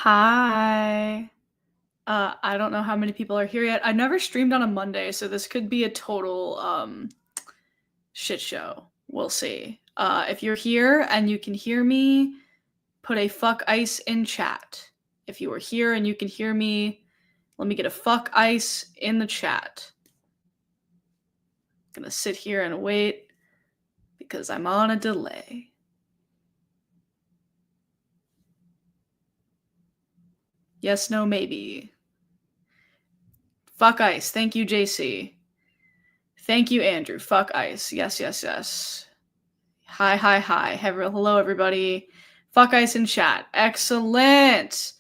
Hi. I don't know how many people are here yet. I never streamed on a Monday, so this could be a total shit show. We'll see. If you're here and you can hear me, put a fuck ice in chat. If you are here and you can hear me, let me get a fuck ice in the chat. I'm gonna sit here and wait because I'm on a delay. Yes, no, maybe. Fuck ice. Thank you, JC. Thank you, Andrew. Fuck ice. Yes, yes, yes. Hi. Hello, everybody. Fuck ice in chat. Excellent.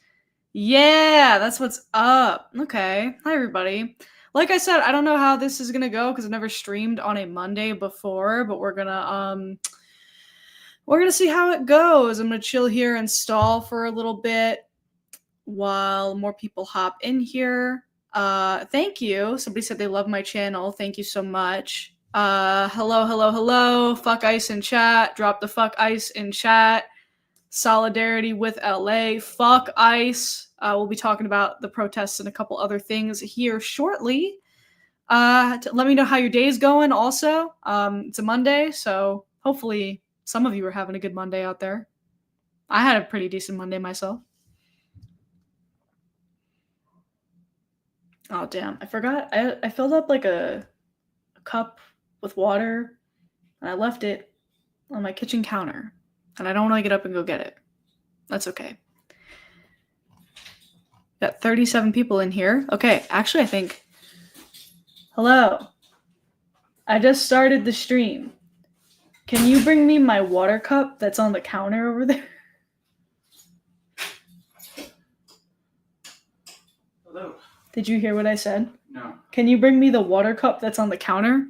Yeah, that's what's up. Okay. Hi, everybody. Like I said, I don't know how this is gonna go because I've never streamed on a Monday before, but we're gonna see how it goes. I'm gonna chill here and stall for a little bit while more people hop in here. Thank you. Somebody said they love my channel. Thank you so much. Hello. Fuck ice in chat. Drop the fuck ice in chat. Solidarity with LA. Fuck ice. We'll be talking about the protests and a couple other things here shortly. Let me know how your day's going also. It's a Monday, so hopefully some of you are having a good Monday out there. I had a pretty decent Monday myself. Oh, damn. I forgot. I filled up like a cup with water and I left it on my kitchen counter. And I don't want to get up and go get it. That's okay. Got 37 people in here. Okay, actually, I think... Hello. I just started the stream. Can you bring me my water cup that's on the counter over there? Hello. Did you hear what I said? No. Can you bring me the water cup that's on the counter?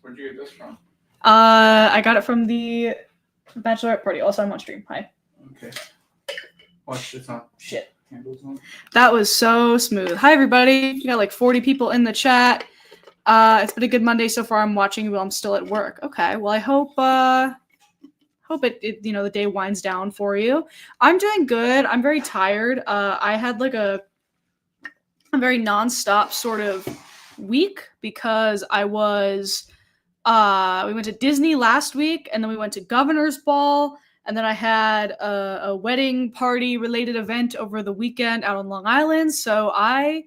Where'd you get this from? I got it from the bachelorette party. Also, I'm on stream. Hi. Okay. Watch this on. Shit. Handles on. That was so smooth. Hi, everybody. You got like 40 people in the chat. It's been a good Monday so far. I'm watching while I'm still at work. Okay. Well, I hope it the day winds down for you. I'm doing good. I'm very tired. I had like a very nonstop sort of week because I was we went to Disney last week and then we went to Governor's Ball and then I had a wedding party related event over the weekend out on Long Island. So I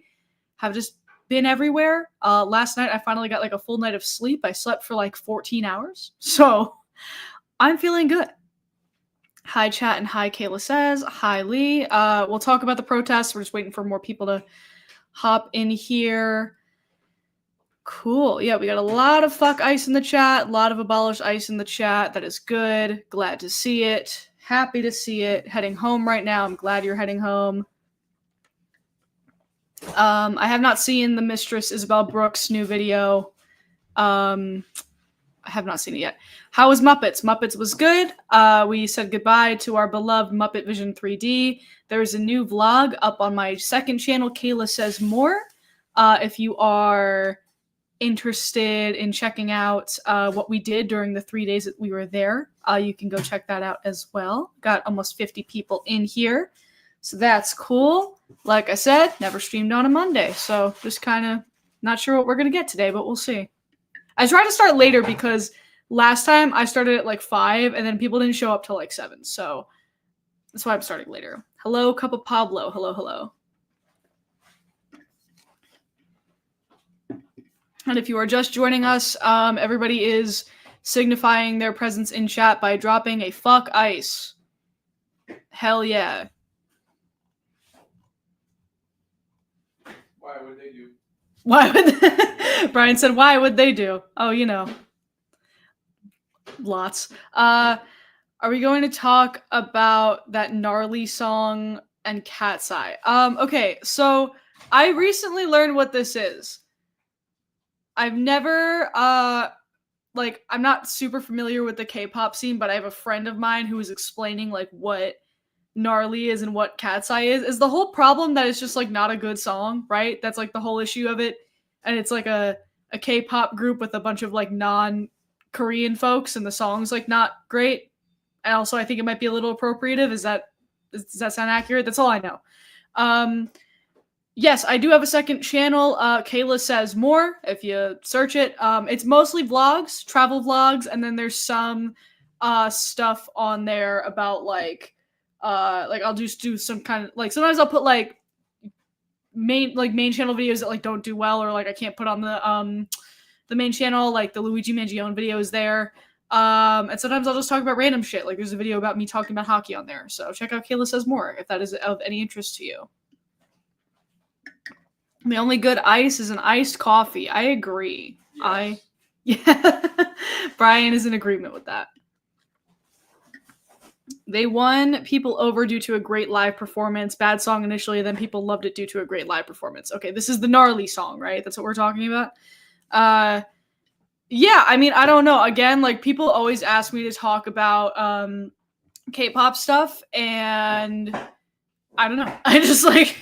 have just been everywhere. Last night I finally got like a full night of sleep. I slept for like 14 hours. So I'm feeling good. Hi, chat, and hi, Kayla says. Hi, Lee. We'll talk about the protests. We're just waiting for more people to hop in here. Cool. Yeah, we got a lot of fuck ice in the chat. A lot of abolish ice in the chat. That is good. Glad to see it. Happy to see it. Heading home right now. I'm glad you're heading home. I have not seen the Mistress Isabel Brooks new video. I have not seen it yet. How was Muppets? Muppets was good. We said goodbye to our beloved Muppet Vision 3D. There's a new vlog up on my second channel, Kayla Says More. If you are interested in checking out what we did during the 3 days that we were there, you can go check that out as well. Got almost 50 people in here. So that's cool. Like I said, never streamed on a Monday. So just kind of not sure what we're going to get today, but we'll see. I tried to start later because last time I started at like 5 and then people didn't show up till like 7. So that's why I'm starting later. Hello, Cup of Pablo. Hello. And if you are just joining us, everybody is signifying their presence in chat by dropping a fuck ice. Hell yeah. Why would they do? Brian said, why would they do? Oh, you know. Lots. Are we going to talk about that gnarly song and Cat's Eye? Okay, so I recently learned what this is. I've never, I'm not super familiar with the K-pop scene, but I have a friend of mine who was explaining, like, what gnarly is and what Cat's Eye is the whole problem that it's just, like, not a good song, right? That's, like, the whole issue of it. And it's, like, a K-pop group with a bunch of, like, non-Korean folks, and the song's, like, not great. And also, I think it might be a little appropriative. Is that Does that sound accurate? That's all I know. Yes, I do have a second channel, Kayla Says More, if you search it. It's mostly vlogs, travel vlogs, and then there's some stuff on there about like I'll just do some kind of like sometimes I'll put like main channel videos that like don't do well or like I can't put on the main channel, like the Luigi Mangione video is there. And sometimes I'll just talk about random shit. Like there's a video about me talking about hockey on there. So check out Kayla Says More if that is of any interest to you. The only good ice is an iced coffee. I agree. Yes. Yeah. Brian is in agreement with that. They won people over due to a great live performance. Bad song initially, then people loved it due to a great live performance. Okay, this is the gnarly song, right? That's what we're talking about. Yeah, I mean, I don't know. Again, like people always ask me to talk about K-pop stuff, and I don't know. I just like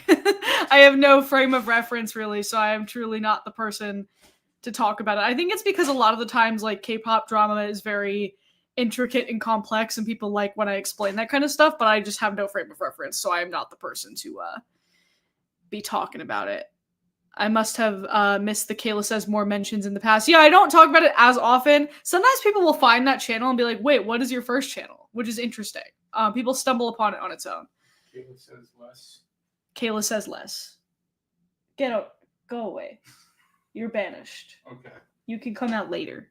I have no frame of reference really, so I am truly not the person to talk about it. I think it's because a lot of the times like K-pop drama is very intricate and complex and people like when I explain that kind of stuff, but I just have no frame of reference, so I am not the person to be talking about it. I must have missed the Kayla Says More mentions in the past. Yeah, I don't talk about it as often. Sometimes people will find that channel and be like, wait, what is your first channel? Which is interesting. People stumble upon it on its own. Kayla Says Less. Kayla Says Less. Get out. Go away. You're banished. Okay. You can come out later.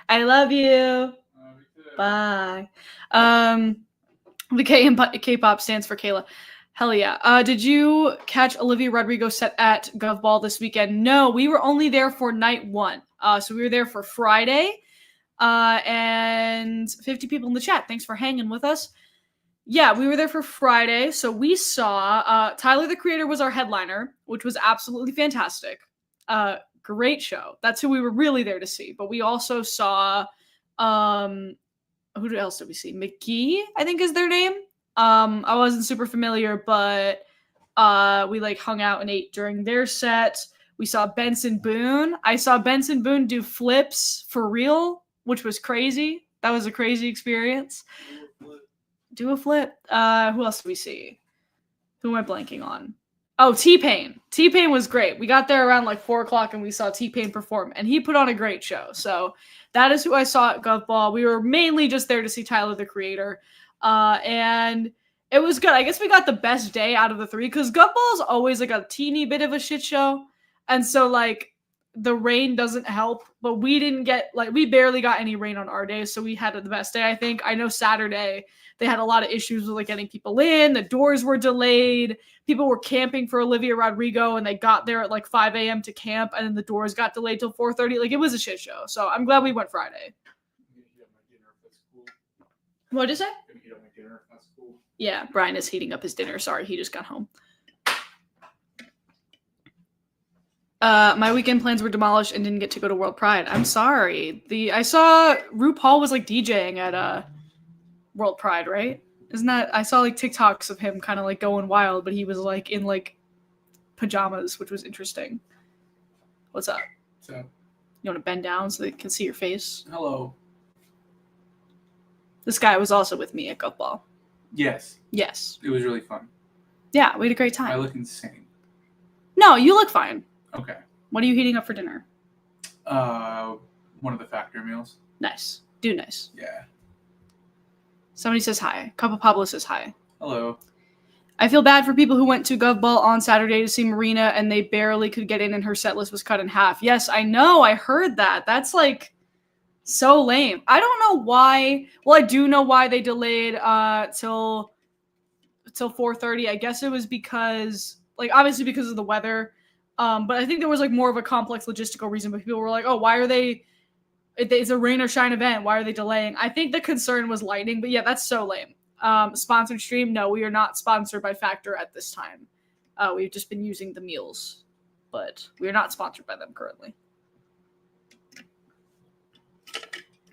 I love you. Bye. The K-pop stands for Kayla. Hell yeah. Did you catch Olivia Rodrigo set at Gov Ball this weekend? No, we were only there for night one. So we were there for Friday. And 50 people in the chat. Thanks for hanging with us. Yeah, we were there for Friday. So we saw Tyler, the Creator, was our headliner, which was absolutely fantastic. Great show. That's who we were really there to see. But we also saw, who else did we see? McGee, I think is their name. I wasn't super familiar, but we like hung out and ate during their set. We saw Benson Boone. I saw Benson Boone do flips for real, which was crazy. That was a crazy experience. Do a flip. Who else did we see? Who am I blanking on? Oh, T-Pain. T-Pain was great. We got there around like 4 o'clock and we saw T-Pain perform, and he put on a great show. So that is who I saw at Gov Ball. We were mainly just there to see Tyler, the Creator. And it was good. I guess we got the best day out of the 3 because Gov Ball is always like a teeny bit of a shit show. And so like the rain doesn't help, but we didn't get like, we barely got any rain on our day. So we had the best day, I think. I know Saturday they had a lot of issues with like getting people in. The doors were delayed. People were camping for Olivia Rodrigo and they got there at like 5 a.m. to camp, and then the doors got delayed till 4:30. Like it was a shit show. So I'm glad we went Friday. What did you say? Yeah, Brian is heating up his dinner. Sorry, he just got home. My weekend plans were demolished and didn't get to go to World Pride. I'm sorry. I saw RuPaul was like DJing at World Pride, right? Isn't that? I saw like TikToks of him kind of like going wild, but he was like in like pajamas, which was interesting. What's up? What's up? You want to bend down so they can see your face? Hello. This guy was also with me at Gov Ball. Yes. Yes. It was really fun. Yeah, we had a great time. I look insane. No, you look fine. Okay. What are you heating up for dinner? One of the factory meals. Nice. Do nice. Yeah. Somebody says hi. Cup of Pablo says hi. Hello. I feel bad for people who went to Gov Ball on Saturday to see Marina and they barely could get in and her set list was cut in half. Yes, I know. I heard that. That's like so lame. I don't know why. Well, I do know why they delayed till 4:30. I guess it was because, like, obviously because of the weather. But I think there was like more of a complex logistical reason. But people were like, "Oh, why are they? It's a rain or shine event. Why are they delaying?" I think the concern was lighting. But yeah, that's so lame. Sponsored stream? No, we are not sponsored by Factor at this time. We've just been using the meals, but we are not sponsored by them currently.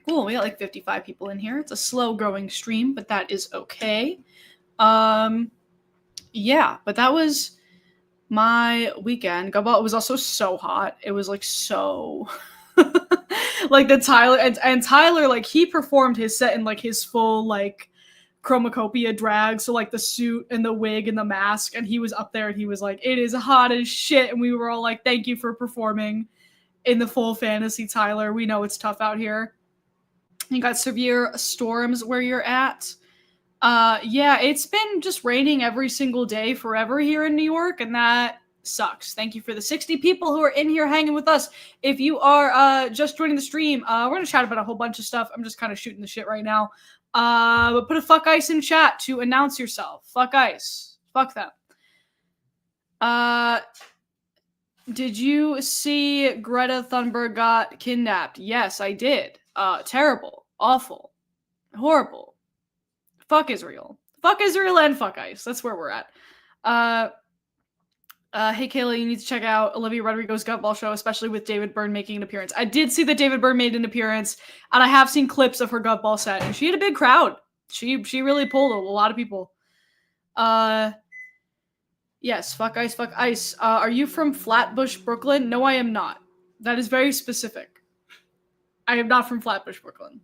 Cool, we got like 55 people in here. It's a slow growing stream, but that is okay. Yeah, but that was my weekend. It was also so hot. It was like so like the Tyler and Tyler, like he performed his set in like his full like chromacopia drag, so like the suit and the wig and the mask, and he was up there and he was like, it is hot as shit, and we were all like, thank you for performing in the full fantasy, Tyler. We know it's tough out here. You got severe storms where you're at. Yeah, it's been just raining every single day forever here in New York, and that sucks. Thank you for the 60 people who are in here hanging with us. If you are just joining the stream, we're gonna chat about a whole bunch of stuff. I'm just kind of shooting the shit right now. But put a fuck ice in chat to announce yourself. Fuck ice. Fuck them. Did you see Greta Thunberg got kidnapped? Yes, I did. Terrible. Awful. Horrible. Fuck Israel. Fuck Israel and fuck ICE. That's where we're at. Hey, Kayla, you need to check out Olivia Rodrigo's Gutball show, especially with David Byrne making an appearance. I did see that David Byrne made an appearance, and I have seen clips of her Gutball set, and she had a big crowd. She really pulled a lot of people. Yes, fuck ICE, fuck ICE. Are you from Flatbush, Brooklyn? No, I am not. That is very specific. I am not from Flatbush, Brooklyn.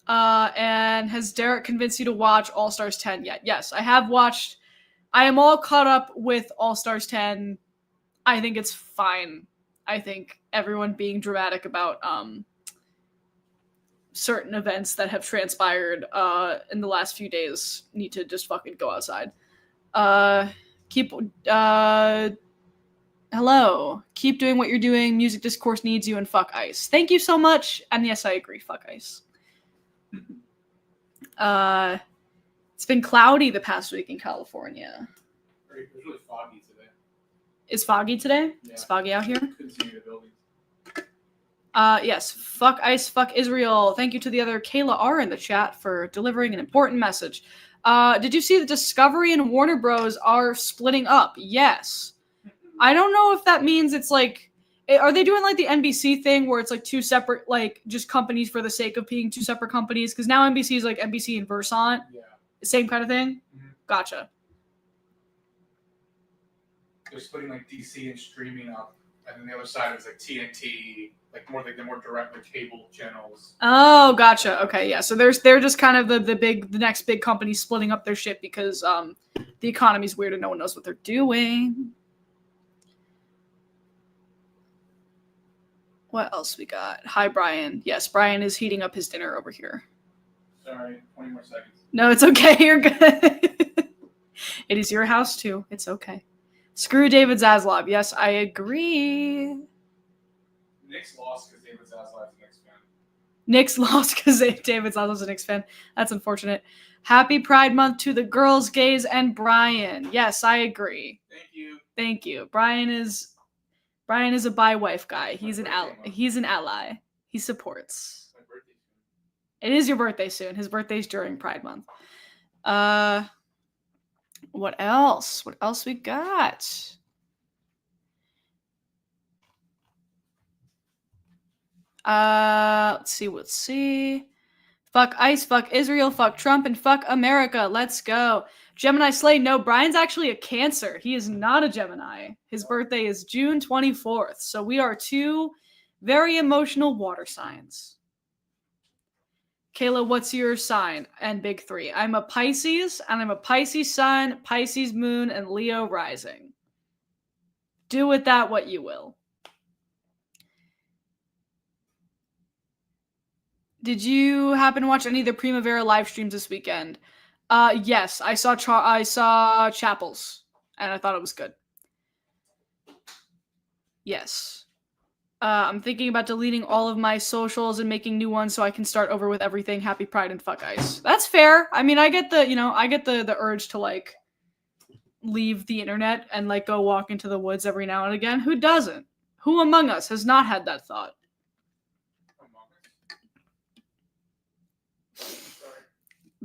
And has Derek convinced you to watch All Stars 10 yet? Yes, I have watched. I am all caught up with All Stars 10. I think it's fine. I think everyone being dramatic about certain events that have transpired in the last few days need to just fucking go outside. Hello. Keep doing what you're doing. Music Discourse needs you, and fuck ICE. Thank you so much. And yes, I agree. Fuck ICE. It's been cloudy the past week in California. It was really foggy today. Is foggy today? Yeah. It's foggy out here? Couldn't see the buildings. Yes. Fuck ICE, fuck Israel. Thank you to the other Kayla R in the chat for delivering an important message. Did you see that Discovery and Warner Bros. Are splitting up? Yes. I don't know if that means it's like, are they doing like the NBC thing where it's like two separate, like just companies for the sake of being two separate companies? Because now NBC is like NBC and Versant. Yeah. Same kind of thing? Mm-hmm. Gotcha. They're splitting like DC and streaming up, and then the other side is like TNT, like more like the more direct like cable channels. Oh, gotcha. Okay, yeah. So they're just kind of the next big company splitting up their shit because the economy's weird and no one knows what they're doing. What else we got? Hi, Brian. Yes, Brian is heating up his dinner over here. Sorry, 20 more seconds. No, it's okay. You're good. It is your house too. It's okay. Screw David Zaslav. Yes, I agree. Knicks lost because David Zaslav's a Knicks fan. Knicks lost because David Zaslav's a Knicks fan. That's unfortunate. Happy Pride Month to the girls, gays, and Brian. Yes, I agree. Thank you. Thank you. Brian is a bi-wife guy. He's an ally. He supports. It is your birthday soon. His birthday's during Pride Month. What else? What else we got? Let's see. Fuck ICE, fuck Israel, fuck Trump, and fuck America. Let's go. Gemini Slay. No, Brian's actually a Cancer. He is not a Gemini. His birthday is June 24th. So we are two very emotional water signs. Kayla, what's your sign and big three? I'm a Pisces, and I'm a Pisces sun, Pisces moon, and Leo rising. Do with that what you will. Did you happen to watch any of the Primavera live streams this weekend? Yes, I saw Chapels, and I thought it was good. Yes. I'm thinking about deleting all of my socials and making new ones so I can start over with everything. Happy Pride and fuck ICE. That's fair. I mean, I get the urge to like leave the internet and like go walk into the woods every now and again. Who doesn't? Who among us has not had that thought?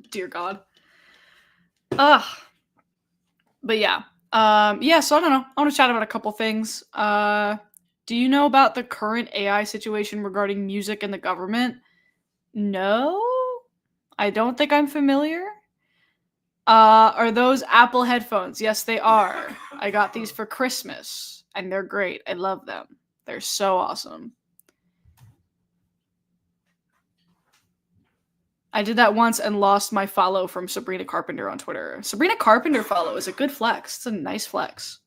Dear God. Ugh. But yeah. Yeah, so I don't know. I want to chat about a couple things. Do you know about the current AI situation regarding music and the government? No? I don't think I'm familiar. Are those Apple headphones? Yes, they are. I got these for Christmas, and they're great. I love them. They're so awesome. I did that once and lost my follow from Sabrina Carpenter on Twitter. Sabrina Carpenter follow is a good flex. It's a nice flex.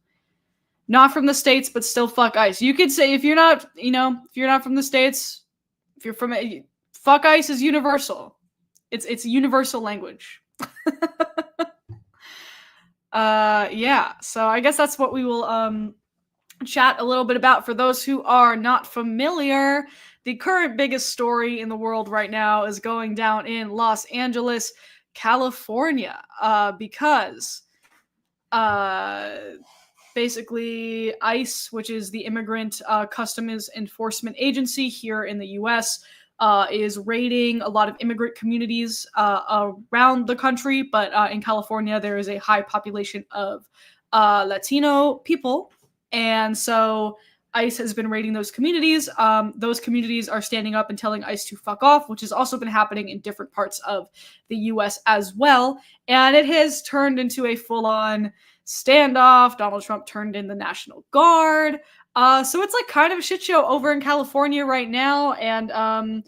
Not from the States, but still fuck ICE. You could say if you're not, if you're not from the States, if you're from fuck ICE is universal. It's universal language. Yeah. So I guess that's what we will chat a little bit about. For those who are not familiar, the current biggest story in the world right now is going down in Los Angeles, California, because basically ICE, which is the Immigrant Customs Enforcement Agency here in the U.S., is raiding a lot of immigrant communities around the country, but in California there is a high population of Latino people, and so ICE has been raiding those communities. Those communities are standing up and telling ICE to fuck off, which has also been happening in different parts of the U.S. as well, and it has turned into a full-on standoff. Donald Trump turned in the National Guard. So it's like kind of a shit show over in California right now. And,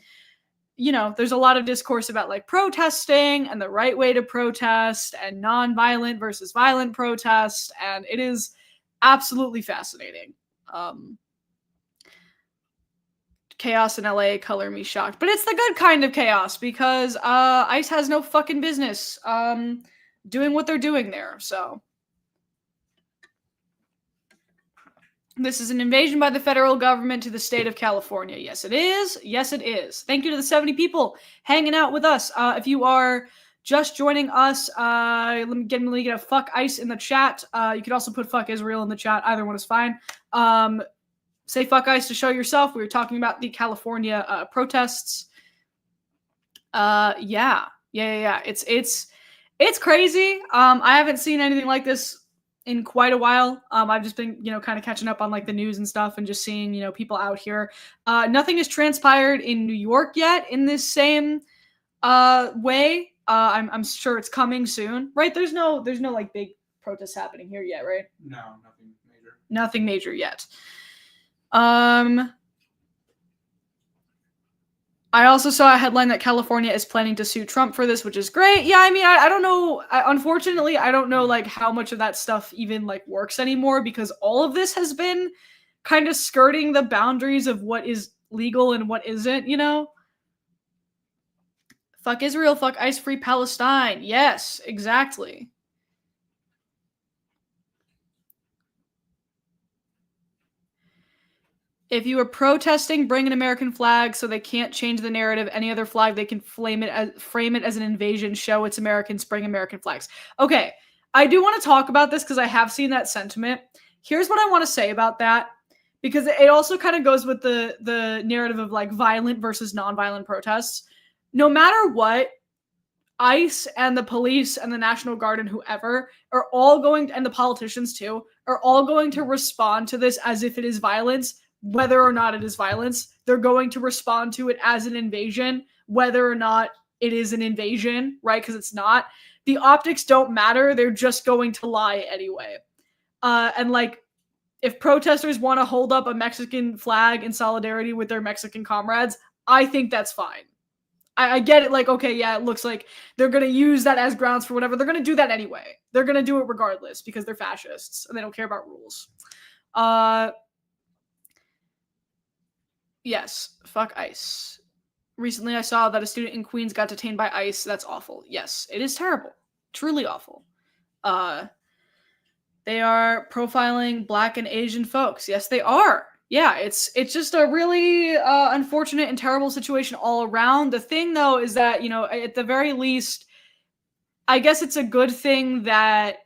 there's a lot of discourse about like protesting and the right way to protest and non-violent versus violent protest. And it is absolutely fascinating. Chaos in LA, color me shocked. But it's the good kind of chaos because ICE has no fucking business doing what they're doing there. So this is an invasion by the federal government to the state of California. Yes, it is. Yes, it is. Thank you to the 70 people hanging out with us. If you are just joining us, let me get a fuck ICE in the chat. You could also put fuck Israel in the chat. Either one is fine. Say fuck ICE to show yourself. We were talking about the California protests. Yeah. It's crazy. I haven't seen anything like this in quite a while. I've just been, kind of catching up on like the news and stuff and just seeing, people out here. Nothing has transpired in New York yet in this same way. I'm sure it's coming soon, right? There's no like big protests happening here yet, right? No, nothing major. Nothing major yet. I also saw a headline that California is planning to sue Trump for this, which is great. Yeah, I mean, I don't know. Unfortunately, I don't know like how much of that stuff even like works anymore because all of this has been kind of skirting the boundaries of what is legal and what isn't, Fuck Israel, fuck ICE, free Palestine. Yes, exactly. If you are protesting, bring an American flag so they can't change the narrative. Any other flag, they can frame it as an invasion, show it's Americans, bring American flags. Okay, I do want to talk about this because I have seen that sentiment. Here's what I want to say about that, because it also kind of goes with the narrative of like violent versus non-violent protests. No matter what, ICE and the police and the National Guard and whoever are all going, and the politicians too, are all going to respond to this as if it is violence. Whether or not it is violence, they're going to respond to it as an invasion, whether or not it is an invasion, right? Because it's not. The optics don't matter. They're just going to lie anyway. And like, if protesters want to hold up a Mexican flag in solidarity with their Mexican comrades, I think that's fine. I get it. Like, okay, yeah, it looks like they're going to use that as grounds for whatever. They're going to do that anyway. They're going to do it regardless because they're fascists and they don't care about rules. Yes, fuck ICE. Recently, I saw that a student in Queens got detained by ICE. That's awful. Yes, it is terrible. Truly awful. They are profiling Black and Asian folks. Yes, they are. Yeah, it's just a really unfortunate and terrible situation all around. The thing, though, is that, at the very least, I guess it's a good thing that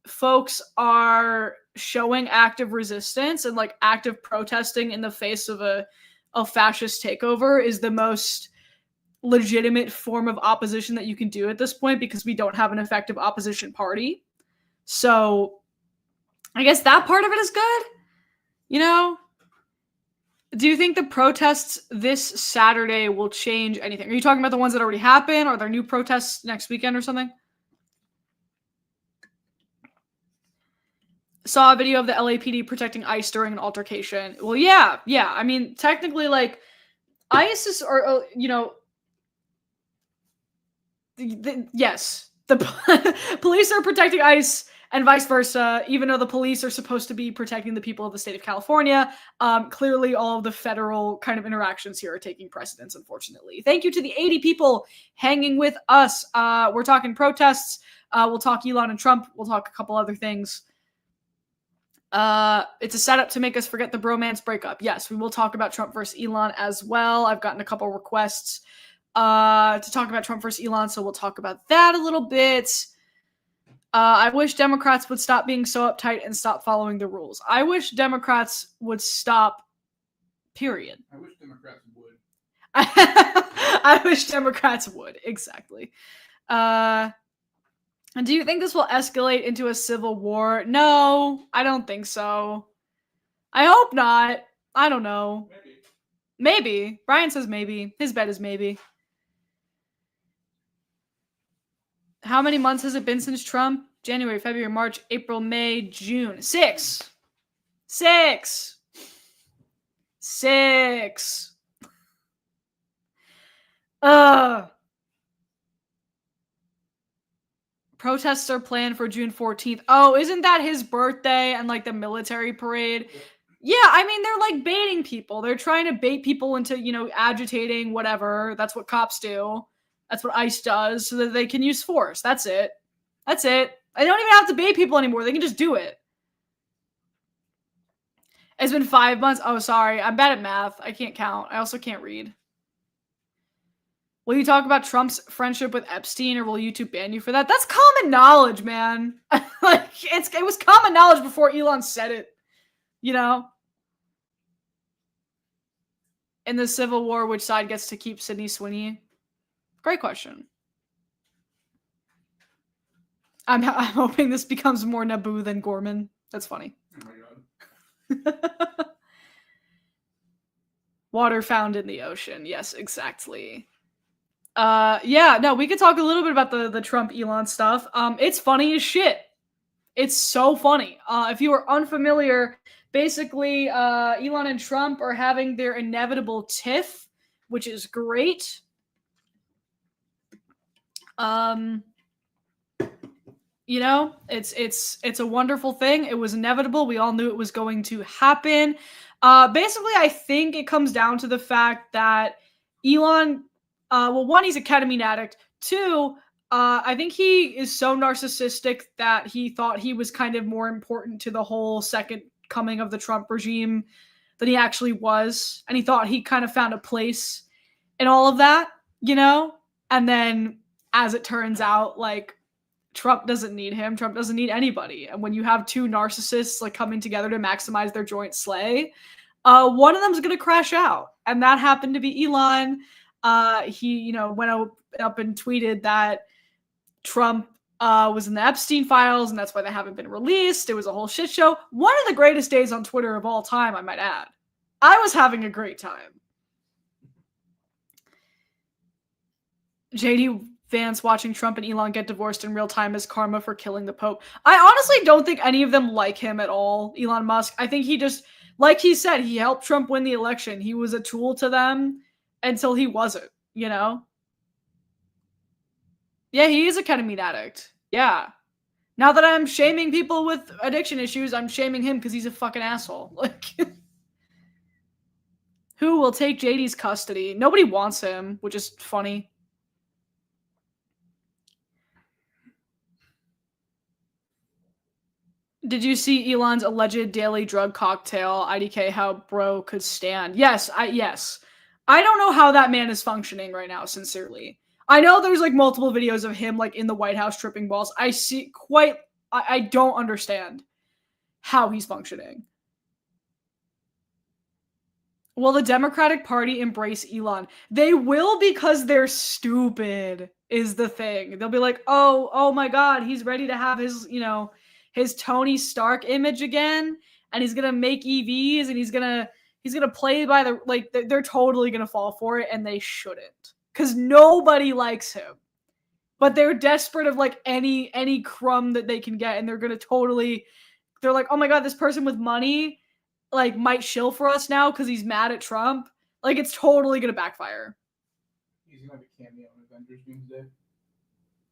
folks are showing active resistance and like active protesting in the face of a fascist takeover is the most legitimate form of opposition that you can do at this point, because we don't have an effective opposition party. So I guess that part of it is good. Do you think the protests this Saturday will change anything? Are you talking about the ones that already happened? Or are there new protests next weekend or something? Saw a video of the LAPD protecting ICE during an altercation. Well, yeah. I mean, technically, like, ICE is, or yes, the police are protecting ICE and vice versa, even though the police are supposed to be protecting the people of the state of California. Clearly, all of the federal kind of interactions here are taking precedence, unfortunately. Thank you to the 80 people hanging with us. We're talking protests. We'll talk Elon and Trump. We'll talk a couple other things. It's a setup to make us forget the bromance breakup. Yes, we will talk about Trump versus Elon as well. I've gotten a couple requests to talk about Trump versus Elon, so we'll talk about that a little bit. I wish Democrats would stop being so uptight and stop following the rules. I wish Democrats would stop, period. I wish Democrats would. I wish Democrats would, exactly. Do you think this will escalate into a civil war? No, I don't think so. I hope not. I don't know. Maybe. Brian says maybe. His bet is maybe. How many months has it been since Trump? January, February, March, April, May, June. 6. 6. 6. Protests are planned for June 14th. Oh, isn't that his birthday and like the military parade? Yeah, I mean, they're like baiting people. They're trying to bait people into, agitating, whatever. That's what cops do. That's what ICE does, so that they can use force. That's it. That's it. I don't even have to bait people anymore. They can just do it. It's been 5 months. Oh, sorry. I'm bad at math. I can't count. I also can't read. Will you talk about Trump's friendship with Epstein, or will YouTube ban you for that? That's common knowledge, man. It was common knowledge before Elon said it. In the Civil War, which side gets to keep Sydney Sweeney? Great question. I'm hoping this becomes more Naboo than Gorman. That's funny. Oh my god. Water found in the ocean. Yes, exactly. Yeah, no, we could talk a little bit about the Trump Elon stuff. It's funny as shit. It's so funny. If you are unfamiliar, basically, Elon and Trump are having their inevitable tiff, which is great. It's a wonderful thing. It was inevitable. We all knew it was going to happen. Basically, I think it comes down to the fact that Elon, one, he's a ketamine addict. Two, I think he is so narcissistic that he thought he was kind of more important to the whole second coming of the Trump regime than he actually was. And he thought he kind of found a place in all of that, And then, as it turns out, like, Trump doesn't need him. Trump doesn't need anybody. And when you have two narcissists like coming together to maximize their joint slay, one of them is going to crash out. And that happened to be Elon. He, went up and tweeted that Trump was in the Epstein files, and that's why they haven't been released. It was a whole shit show. One of the greatest days on Twitter of all time, I might add. I was having a great time. JD Vance watching Trump and Elon get divorced in real time is karma for killing the Pope. I honestly don't think any of them like him at all, Elon Musk. I think he just, like he said, he helped Trump win the election. He was a tool to them until he wasn't, Yeah, he is a ketamine addict. Yeah. Now that I'm shaming people with addiction issues, I'm shaming him because he's a fucking asshole. Like, who will take JD's custody? Nobody wants him, which is funny. Did you see Elon's alleged daily drug cocktail? IDK, how bro could stand. Yes. I don't know how that man is functioning right now, sincerely. I know there's like multiple videos of him like in the White House tripping balls. I don't understand how he's functioning. Will the Democratic Party embrace Elon? They will, because they're stupid, is the thing. They'll be like, oh my God, he's ready to have his, his Tony Stark image again, and he's gonna make EVs, and he's gonna play by the, like, they're totally gonna fall for it, and they shouldn't, because nobody likes him, but they're desperate of like any crumb that they can get, and they're like, oh my God, this person with money like might shill for us now because he's mad at Trump. Like, it's totally gonna backfire. He's gonna have a cameo in Avengers Doomsday.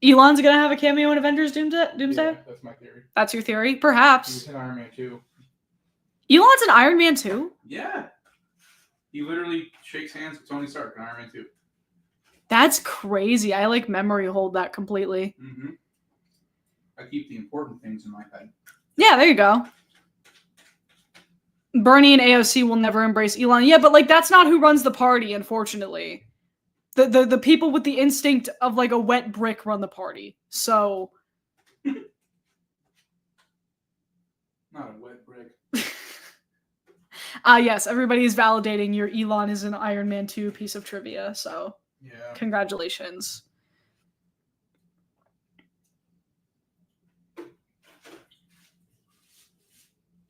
Elon's gonna have a cameo in Avengers Doomsday? Yeah, that's my theory. That's your theory? He Perhaps. was in Iron Man 2. Elon's in Iron Man 2? Yeah. He literally shakes hands with Tony Stark in Iron Man 2. That's crazy. I like memory hold that completely. Mm-hmm. I keep the important things in my head. Yeah, there you go. Bernie and AOC will never embrace Elon. Yeah, but like that's not who runs the party, unfortunately. The people with the instinct of like a wet brick run the party. So not a wet brick. Yes, everybody is validating your Elon is an Iron Man 2 piece of trivia, so yeah. Congratulations.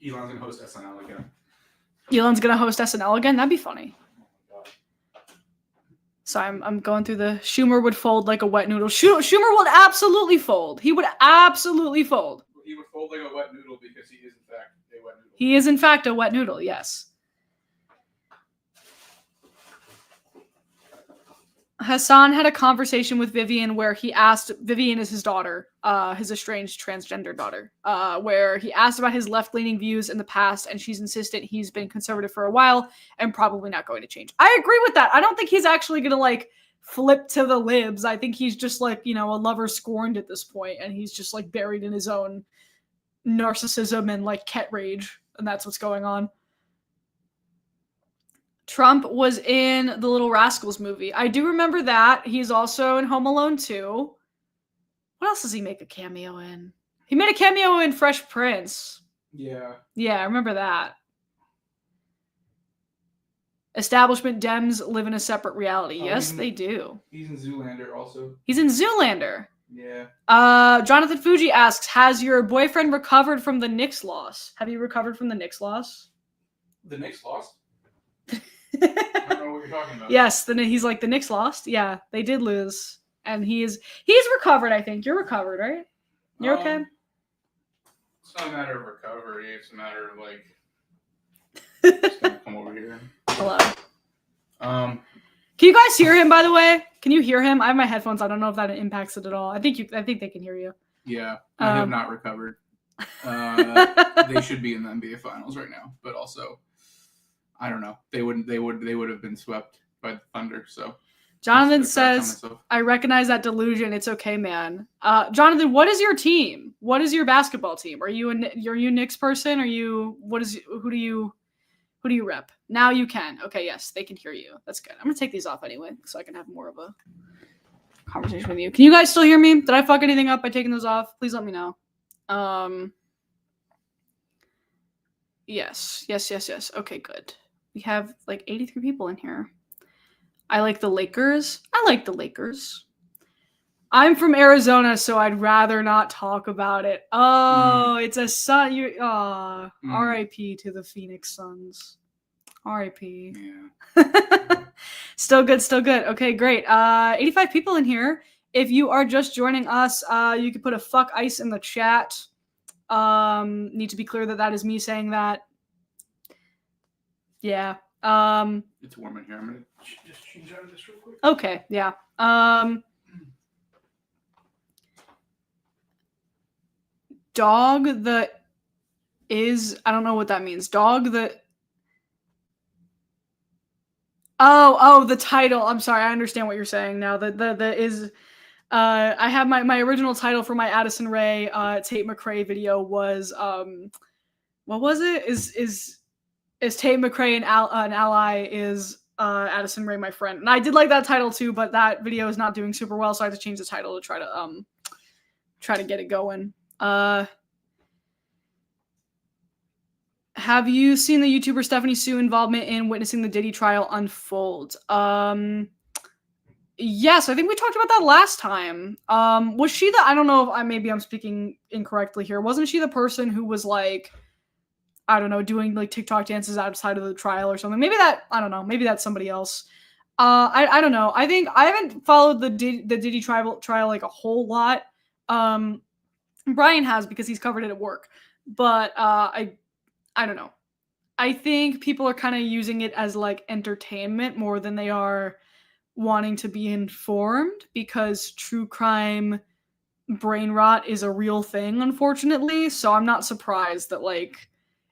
Elon's gonna host SNL again. Elon's gonna host SNL again? That'd be funny. Oh my god. So I'm going through the Schumer would fold like a wet noodle. Schumer would absolutely fold. He would absolutely fold. He would fold like a wet noodle because he is in fact a wet noodle. He is in fact a wet noodle, yes. Hassan had a conversation with Vivian where he asked, Vivian is his daughter, his estranged transgender daughter, where he asked about his left-leaning views in the past, and she's insistent he's been conservative for a while and probably not going to change. I agree with that. I don't think he's actually going to, like, flip to the libs. I think he's just, like, you know, a lover scorned at this point, and he's just, like, buried in his own narcissism and, like, cat rage, and that's what's going on. Trump was in the Little Rascals movie. I do remember that. He's also in Home Alone 2. What else does he make a cameo in? He made a cameo in Fresh Prince. Yeah. Yeah, I remember that. Establishment Dems live in a separate reality. Yes, they do. He's in Zoolander also. He's in Zoolander. Yeah. Jonathan Fuji asks, has your boyfriend recovered from the Knicks loss? Have you recovered from the Knicks loss? The Knicks lost? I don't know what you're talking about. Yes, then he's like, the Knicks lost. Yeah, they did lose, and he's recovered. I think you're recovered, right? You're okay. It's not a matter of recovery. It's a matter of like. Just gonna come over here. Hello. Can you guys hear him? By the way, can you hear him? I have my headphones. I don't know if that impacts it at all. I think they can hear you. Yeah, I have not recovered. They should be in the NBA Finals right now, but also. I don't know. They would have been swept by the Thunder. So Jonathan says, I recognize that delusion. It's okay, man. Jonathan, what is your team? What is your basketball team? Are you a Knicks person? Who do you rep? Now you can. Okay, yes, they can hear you. That's good. I'm gonna take these off anyway, so I can have more of a conversation with you. Can you guys still hear me? Did I fuck anything up by taking those off? Please let me know. Yes. Okay, good. We have like 83 people in here. I like the Lakers. I'm from Arizona, so I'd rather not talk about it. Oh, It's a sun. R.I.P. to the Phoenix Suns. R.I.P. Yeah. Still good. Okay, great. 85 people in here. If you are just joining us, you can put a fuck ice in the chat. Need to be clear that is me saying that. Yeah. It's warm in here. I'm gonna just change out of this real quick. Okay. Yeah. Dog the is. I don't know what that means. Dog the. Oh, the title. I'm sorry. I understand what you're saying now. The is. I have my original title for my Addison Rae Tate McRae video was what was it? Is Tate McRae an ally? Is Addison Rae my friend? And I did like that title too, but that video is not doing super well, so I had to change the title to try to get it going. Have you seen the YouTuber Stephanie Sue involvement in witnessing the Diddy trial unfold? Yes, I think we talked about that last time. Was she I don't know if maybe I'm speaking incorrectly here. Wasn't she the person who was like, I don't know, doing like TikTok dances outside of the trial or something? Maybe I don't know. Maybe that's somebody else. I don't know. I think I haven't followed the Diddy trial like a whole lot. Brian has because he's covered it at work. But I don't know. I think people are kind of using it as like entertainment more than they are wanting to be informed, because true crime brain rot is a real thing, unfortunately. So I'm not surprised that, like,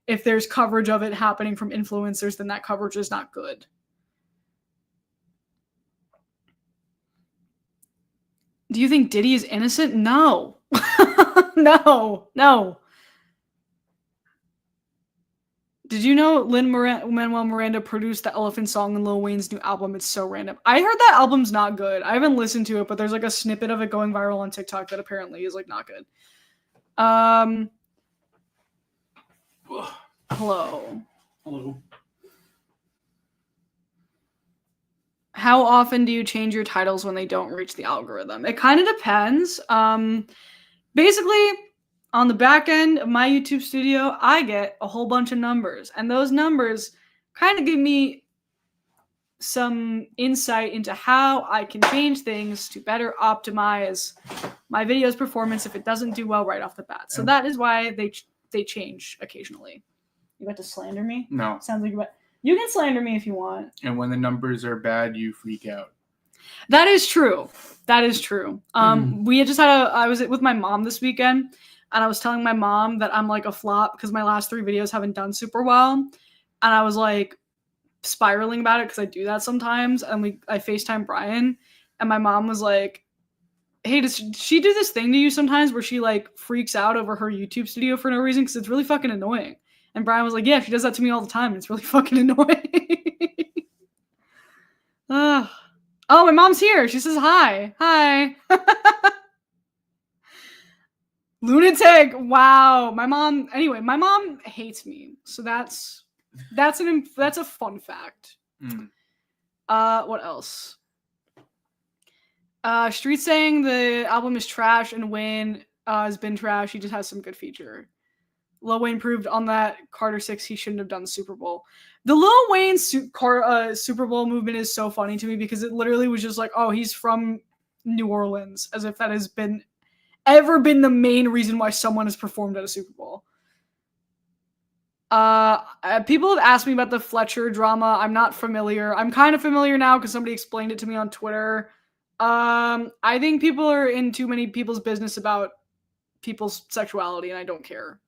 if there's coverage of it happening from influencers, then that coverage is not good. Do you think Diddy is innocent? No. No. Did you know Lin-Manuel Miranda produced the Elephant song in Lil Wayne's new album? It's so random. I heard that album's not good. I haven't listened to it, but there's like a snippet of it going viral on TikTok that apparently is like not good. Hello. How often do you change your titles when they don't reach the algorithm? It kind of depends. Basically, on the back end of my YouTube studio, I get a whole bunch of numbers, and those numbers kind of give me some insight into how I can change things to better optimize my video's performance if it doesn't do well right off the bat. So that is why they change occasionally. You about to slander me? No. Sounds like you can slander me if you want. And when the numbers are bad, you freak out. That is true. We had just had I was with my mom this weekend, and I was telling my mom that I'm like a flop because my last 3 videos haven't done super well. And I was like spiraling about it because I do that sometimes. And I FaceTime Brian, and my mom was like, hey, does she do this thing to you sometimes where she like freaks out over her YouTube studio for no reason because it's really fucking annoying? And Brian was like, yeah, she does that to me all the time. And it's really fucking annoying. Oh, my mom's here. She says hi. Hi. Lunatic. Wow. My mom hates me. So that's a fun fact. What else? Street saying the album is trash and Wayne has been trash. He just has some good feature. Lil Wayne proved on that Carter 6 he shouldn't have done the Super Bowl. The Lil Wayne Super Bowl movement is so funny to me because it literally was just like, oh, he's from New Orleans, as if that has ever been the main reason why someone has performed at a Super Bowl. People have asked me about the Fletcher drama. I'm not familiar. I'm kind of familiar now because somebody explained it to me on Twitter. I think people are in too many people's business about people's sexuality, and I don't care.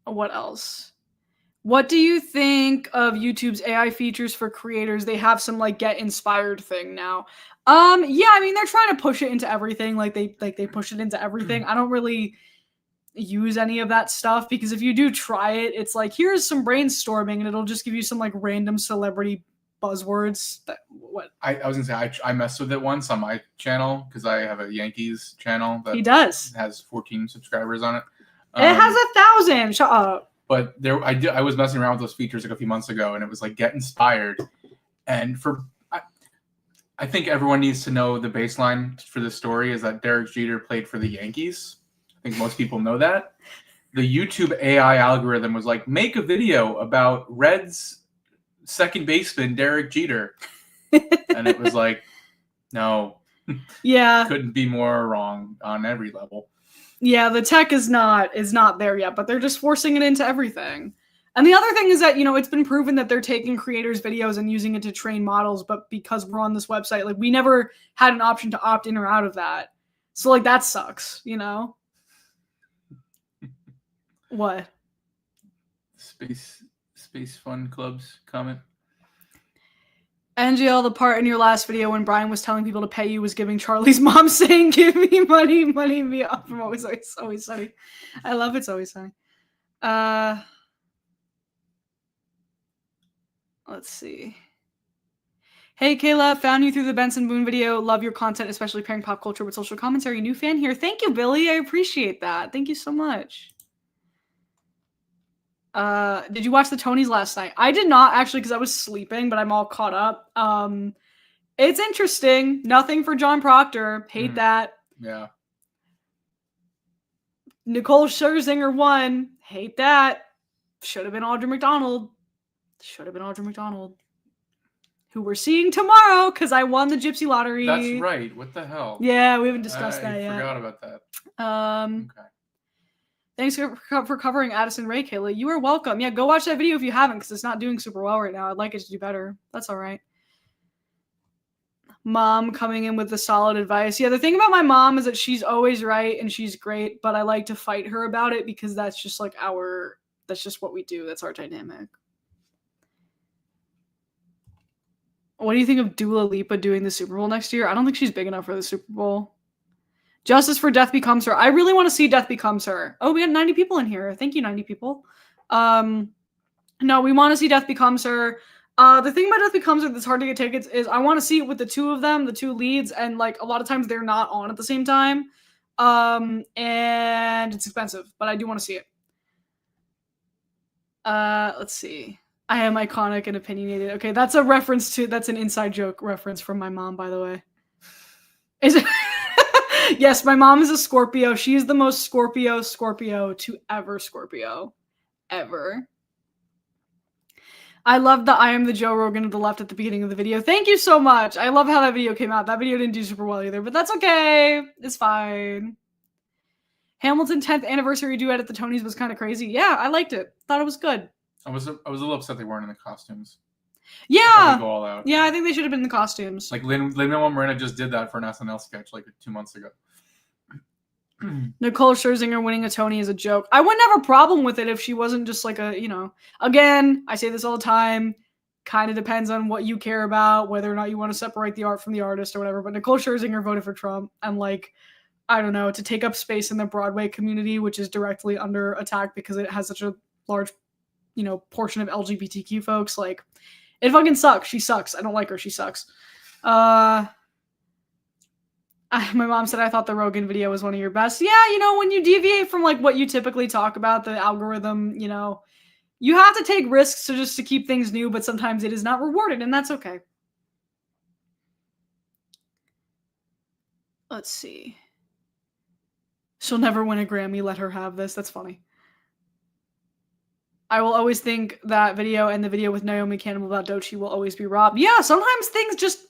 What else? What do you think of YouTube's AI features for creators? They have some like get inspired thing now. Yeah, I mean they're trying to push it into everything. Like they push it into everything. I don't really use any of that stuff because if you do try it, it's like here's some brainstorming and it'll just give you some like random celebrity buzzwords. I was gonna say I messed with it once on my channel because I have a Yankees channel that he does has 14 subscribers on it. It has 1,000. Shut up. But I was messing around with those features like a few months ago, and it was like get inspired. And I think everyone needs to know the baseline for this story is that Derek Jeter played for the Yankees. I think most people know that. The YouTube AI algorithm was like, make a video about Reds second baseman Derek Jeter. And it was like, no. Yeah. Couldn't be more wrong on every level. Yeah, the tech is not there yet, but they're just forcing it into everything. And the other thing is that, it's been proven that they're taking creators' videos and using it to train models, but because we're on this website, like we never had an option to opt in or out of that. So like that sucks, What? Space Fun Club's comment. NGL, the part in your last video when Brian was telling people to pay you was giving Charlie's mom saying, give me money, me up from Always Sunny. I love It's Always Sunny. Let's see. Hey, Kayla, found you through the Benson Boone video. Love your content, especially pairing pop culture with social commentary. New fan here. Thank you, Billy. I appreciate that. Thank you so much. Did you watch the Tonys last night? I did not actually because I was sleeping, but I'm all caught up. It's interesting. Nothing for John Proctor. Hate that. Yeah. Nicole Scherzinger won. Hate that. Should have been Audra McDonald. Who we're seeing tomorrow because I won the Gypsy Lottery. That's right. What the hell? Yeah, we haven't discussed that yet. I forgot about that. Okay. Thanks for covering Addison Rae, Kayla. You are welcome. Yeah, go watch that video if you haven't because it's not doing super well right now. I'd like it to do better. That's all right. Mom coming in with the solid advice. Yeah, the thing about my mom is that she's always right and she's great, but I like to fight her about it because that's just like that's just what we do. That's our dynamic. What do you think of Dua Lipa doing the Super Bowl next year? I don't think she's big enough for the Super Bowl. Justice for Death Becomes Her. I really want to see Death Becomes Her. Oh, we got 90 people in here. Thank you, 90 people. No, we want to see Death Becomes Her. The thing about Death Becomes Her that's hard to get tickets is I want to see it with the two of them, the two leads, and like a lot of times they're not on at the same time. And it's expensive, but I do want to see it. Let's see. I am iconic and opinionated. Okay, that's an inside joke reference from my mom, by the way. Is it? Yes, my mom is a Scorpio. She is the most Scorpio to ever Scorpio. Ever. I love the I am the Joe Rogan of the left at the beginning of the video. Thank you so much. I love how that video came out. That video didn't do super well either, but that's okay. It's fine. Hamilton 10th anniversary duet at the Tonys was kind of crazy. Yeah, I liked it. Thought it was good. I was a little upset they weren't in the costumes. Yeah. Go all out. Yeah, I think they should have been in the costumes. Like Lin-Manuel Miranda just did that for an SNL sketch like 2 months ago. Nicole Scherzinger winning a Tony is a joke. I wouldn't have a problem with it if she wasn't just like again, I say this all the time, kind of depends on what you care about, whether or not you want to separate the art from the artist or whatever, but Nicole Scherzinger voted for Trump and like, I don't know, to take up space in the Broadway community, which is directly under attack because it has such a large, portion of LGBTQ folks, like, it fucking sucks. She sucks. I don't like her. She sucks. My mom said I thought the Rogan video was one of your best. Yeah, when you deviate from like what you typically talk about, the algorithm, you have to take risks to keep things new, but sometimes it is not rewarded, and that's okay. Let's see. She'll never win a Grammy. Let her have this. That's funny. I will always think that video and the video with Naomi Campbell about Doechii will always be robbed. Yeah, sometimes things just...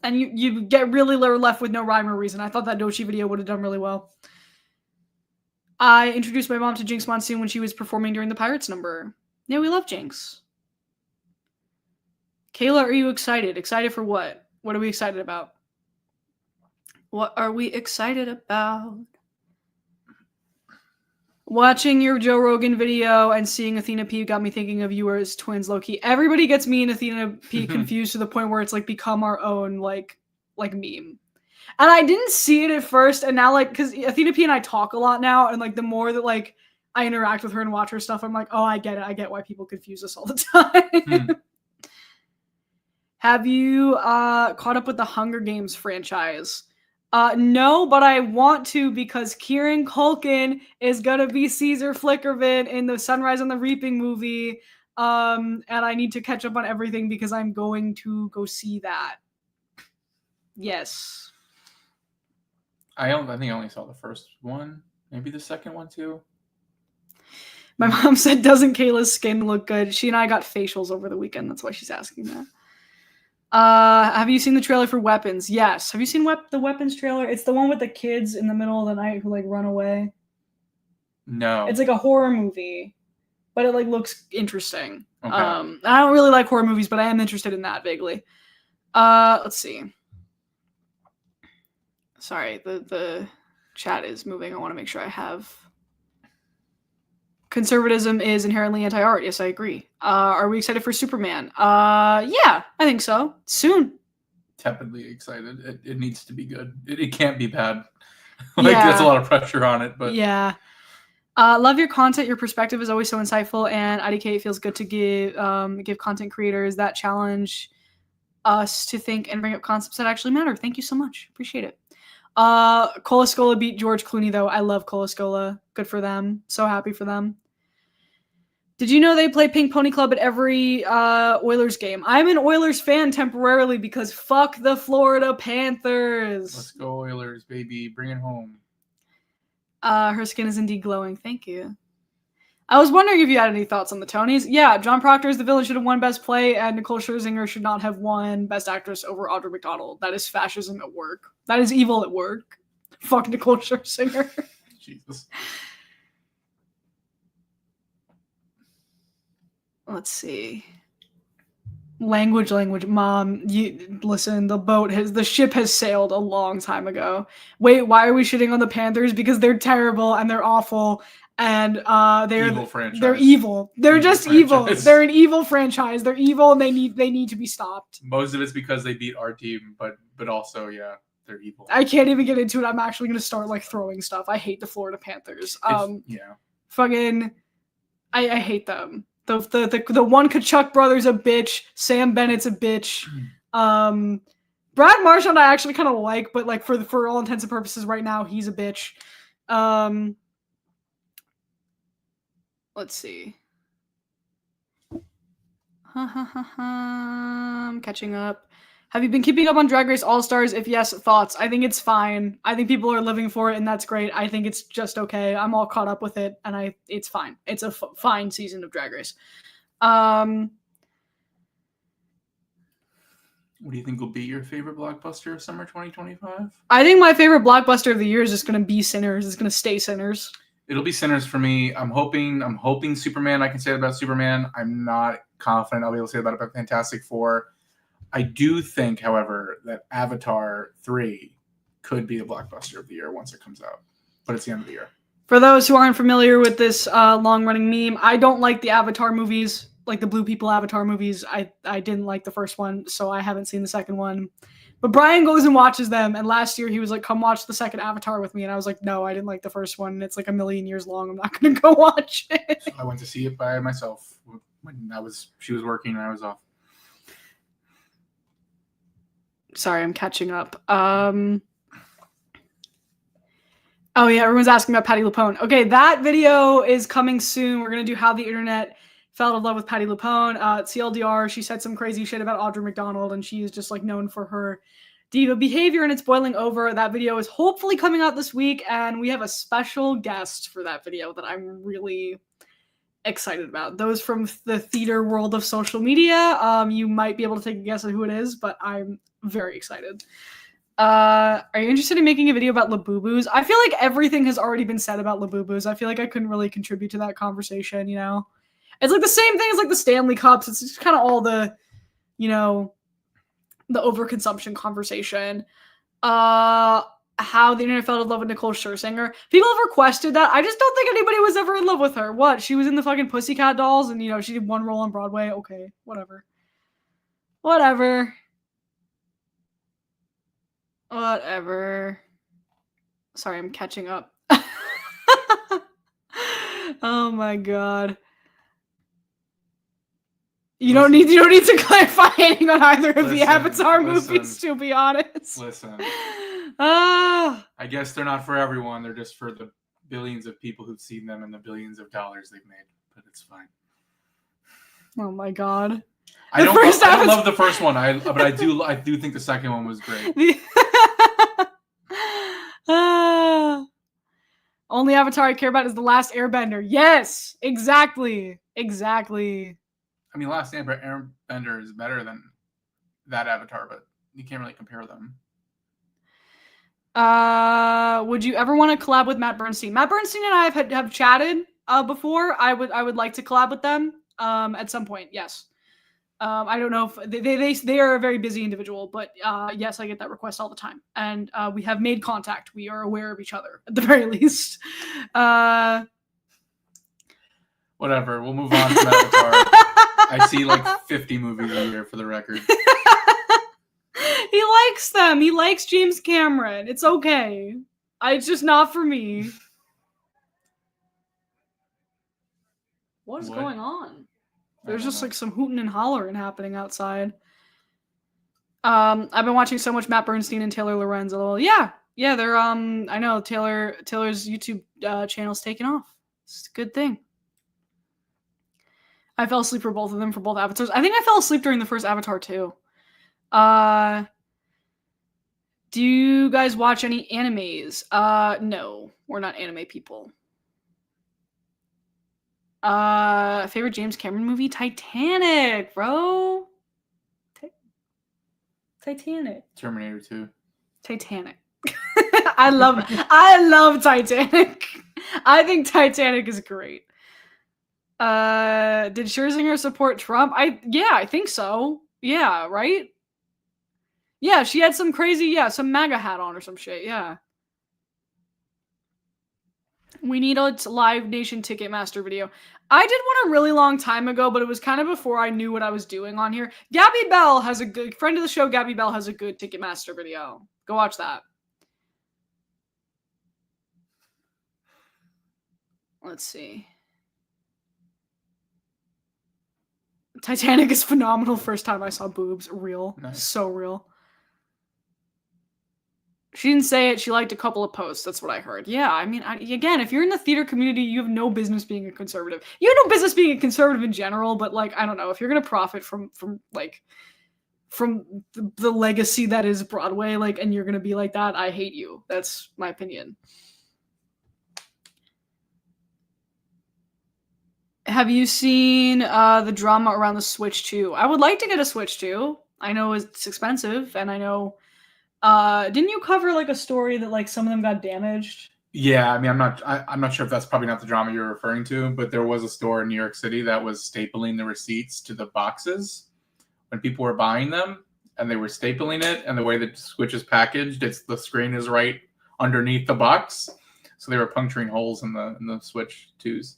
And you get really left with no rhyme or reason. I thought that Doechii video would have done really well. I introduced my mom to Jinx Monsoon when she was performing during the Pirates number. Yeah, we love Jinx. Kayla, are you excited? Excited for what? What are we excited about? What are we excited about? Watching your Joe Rogan video and seeing Athena P got me thinking of you as twins, low-key. Everybody gets me and Athena P confused to the point where it's like become our own like meme. And I didn't see it at first, and now because Athena P and I talk a lot now, and like the more that like I interact with her and watch her stuff, I'm like, oh, I get it. I get why people confuse us all the time. Have you caught up with the Hunger Games franchise? No, but I want to because Kieran Culkin is gonna be Caesar Flickerman in the Sunrise on the Reaping movie. And I need to catch up on everything because I'm going to go see that. Yes. I think I only saw the first one, maybe the second one too. My mom said, doesn't Kayla's skin look good? She and I got facials over the weekend. That's why she's asking that. Have you seen the trailer for Weapons? Yes. Have you seen the Weapons trailer? It's the one with the kids in the middle of the night who like run away. No. It's like a horror movie, but it like looks interesting. Okay. I don't really like horror movies, but I am interested in that vaguely. Let's see. Sorry, the chat is moving. I want to make sure I have. Conservatism is inherently anti-art. Yes, I agree. Are we excited for Superman? Yeah, I think so. Soon. Tepidly excited. It needs to be good. It can't be bad. That's a lot of pressure on it, but yeah. Love your content. Your perspective is always so insightful, and IDK feels good to give content creators that challenge us to think and bring up concepts that actually matter. Thank you so much. Appreciate it. Cola Scola beat George Clooney though. I love Cola Scola. Good for them. So happy for them. Did you know they play Pink Pony Club at every Oilers game? I'm an Oilers fan temporarily because fuck the Florida Panthers. Let's go Oilers, baby. Bring it home. Her skin is indeed glowing. Thank you. I was wondering if you had any thoughts on the Tonys. Yeah, John Proctor as the villain should have won Best Play, and Nicole Scherzinger should not have won Best Actress over Audra McDonald. That is fascism at work. That is evil at work. Fuck Nicole Scherzinger. Jesus. Let's see. Language, mom. You listen. The ship has sailed a long time ago. Wait, why are we shitting on the Panthers? Because they're terrible and they're awful and Evil franchise. they're evil. They're Evil just evil. franchise. They're an evil franchise. They're evil and they need to be stopped. Most of it's because they beat our team, but also they're evil. I can't even get into it. I'm actually gonna start like throwing stuff. I hate the Florida Panthers. Fucking, I hate them. The one Kachuk brother's a bitch. Sam Bennett's a bitch. Brad Marchand I actually kind of like, but like for all intents and purposes right now he's a bitch. Let's see. I'm catching up. Have you been keeping up on Drag Race All-Stars? If yes, thoughts? I think it's fine. I think people are living for it, and that's great. I think it's just okay. I'm all caught up with it, and it's fine. It's a fine season of Drag Race. What do you think will be your favorite blockbuster of summer 2025? I think my favorite blockbuster of the year is just going to be Sinners. It's going to stay Sinners. It'll be Sinners for me. I'm hoping Superman. I can say that about Superman. I'm not confident I'll be able to say that about Fantastic Four. I do think, however, that Avatar 3 could be the blockbuster of the year once it comes out. But it's the end of the year. For those who aren't familiar with this long-running meme, I don't like the Avatar movies, like the Blue People Avatar movies. I didn't like the first one, so I haven't seen the second one. But Brian goes and watches them, and last year he was like, come watch the second Avatar with me. And I was like, no, I didn't like the first one. It's like a million years long. I'm not going to go watch it. So I went to see it by myself when she was working and I was off. Sorry, I'm catching up. Oh yeah, everyone's asking about Patti LuPone. Okay, that video is coming soon. We're gonna do how the internet fell in love with Patti LuPone. CLDR, she said some crazy shit about Audra McDonald, and she is just like known for her diva behavior, and it's boiling over. That video is hopefully coming out this week, and we have a special guest for that video that I'm really excited about. Those from the theater world of social media, you might be able to take a guess at who it is, but I'm very excited. Are you interested in making a video about Labubus? I feel like everything has already been said about Labubus. I feel like I couldn't really contribute to that conversation, you know? It's like the same thing as like the Stanley Cups. It's just kind of all the, you know, the overconsumption conversation. How the internet fell in love with Nicole Scherzinger. People have requested that. I just don't think anybody was ever in love with her. What? She was in the fucking Pussycat Dolls and, you know, she did one role on Broadway. Okay, whatever. Sorry, I'm catching up. Oh my god. You don't need to clarify anything on either of the Avatar movies, to be honest. Listen. I guess they're not for everyone. They're just for the billions of people who've seen them and the billions of dollars they've made. But it's fine. Oh my god. I don't love the first one. But I do think the second one was great. Only Avatar I care about is The Last Airbender. Yes, exactly. I mean, Last Airbender is better than that Avatar, but you can't really compare them. Would you ever want to collab with Matt Bernstein? Matt Bernstein and I have chatted before. I would like to collab with them at some point. Yes. I don't know if they are a very busy individual, but yes, I get that request all the time, and we have made contact. We are aware of each other at the very least. Whatever. We'll move on from Avatar. I see like 50 movies a year for the record. He likes them. He likes James Cameron. It's okay. It's just not for me. What is going on? There's just like some hooting and hollering happening outside. I've been watching so much Matt Bernstein and Taylor Lorenz. Yeah, they're I know Taylor's YouTube channel's taking off. It's a good thing. I fell asleep for both of them for both Avatars. I think I fell asleep during the first Avatar too. Do you guys watch any animes? No, we're not anime people. Favorite James Cameron movie? Titanic, bro. Titanic. Terminator 2. Titanic. I love Titanic. I think Titanic is great. Did Scherzinger support Trump? I think so. Yeah, right? Yeah, she had some crazy, some MAGA hat on or some shit, yeah. We need a Live Nation Ticketmaster video. I did one a really long time ago, but it was kind of before I knew what I was doing on here. Gabby Bell has a good friend of the show. Gabby Bell has a good Ticketmaster video. Go watch that. Let's see. Titanic is phenomenal. First time I saw boobs. Real. Nice. So real. She didn't say it. She liked a couple of posts. That's what I heard. Yeah, I mean, again, if you're in the theater community, you have no business being a conservative. You have no business being a conservative in general, but, like, I don't know. If you're going to profit from the legacy that is Broadway, like, and you're going to be like that, I hate you. That's my opinion. Have you seen the drama around the Switch 2? I would like to get a Switch 2. I know it's expensive, and I know... didn't you cover, like, a story that, like, some of them got damaged? Yeah, I mean, I'm not sure if that's probably not the drama you're referring to, but there was a store in New York City that was stapling the receipts to the boxes when people were buying them, and they were stapling it, and the way the Switch is packaged, the screen is right underneath the box, so they were puncturing holes in the Switch 2s.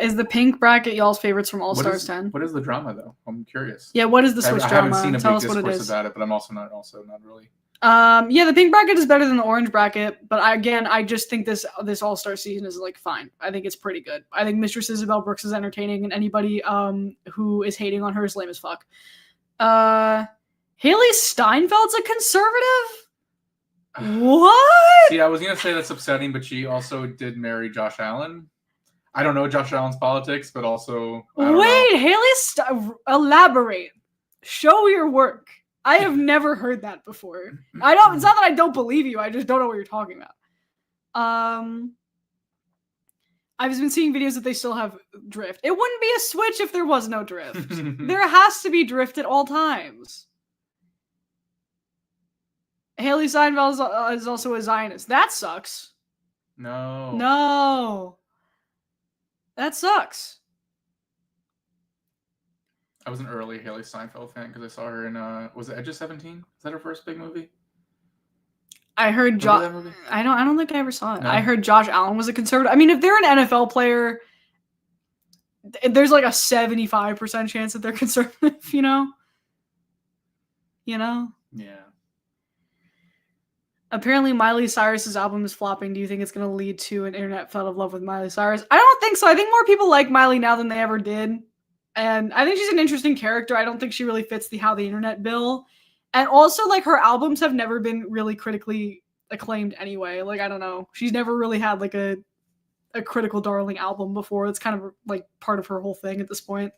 Is the pink bracket y'all's favorites from All Stars 10? What is the drama, though? I'm curious. Yeah, what is the Switch drama? I haven't seen a Tell big discourse about it, but I'm also not really. Yeah, the pink bracket is better than the orange bracket, but I just think this All-Star season is, like, fine. I think it's pretty good. I think Mistress Isabel Brooks is entertaining, and anybody who is hating on her is lame as fuck. Haley Steinfeld's a conservative? What? See, I was gonna say that's upsetting, but she also did marry Josh Allen. I don't know Josh Allen's politics, but also wait, Haley, elaborate. Show your work. I have never heard that before. It's not that I don't believe you. I just don't know what you're talking about. I've been seeing videos that they still have drift. It wouldn't be a Switch if there was no drift. There has to be drift at all times. Haley Steinfeld is also a Zionist. That sucks. No. That sucks. I was an early Haley Steinfeld fan because I saw her in was it Edge of 17? Is that her first big movie? I heard Josh. I don't think I ever saw it. No? I heard Josh Allen was a conservative. I mean, if they're an NFL player, there's like a 75% chance that they're conservative. You know. Yeah. Apparently, Miley Cyrus's album is flopping. Do you think it's going to lead to an internet fell of love with Miley Cyrus? I don't think so. I think more people like Miley now than they ever did. And I think she's an interesting character. I don't think she really fits the how the internet bill. And also, like, her albums have never been really critically acclaimed anyway. Like, I don't know. She's never really had, like, a critical darling album before. It's kind of, like, part of her whole thing at this point.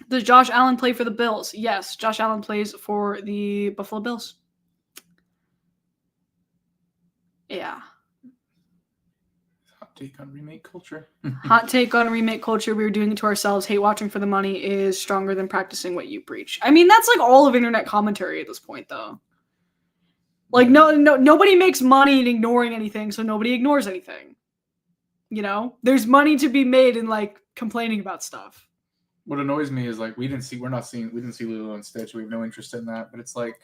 Does Josh Allen play for the Bills? Yes, Josh Allen plays for the Buffalo Bills. Yeah. Hot take on remake culture. Hot take on remake culture. We were doing it to ourselves. Hate watching for the money is stronger than practicing what you preach. I mean, that's like all of internet commentary at this point, though. Like, nobody makes money in ignoring anything, so nobody ignores anything. You know, there's money to be made in like complaining about stuff. What annoys me is like we didn't see Lilo and Stitch. We have no interest in that, but it's like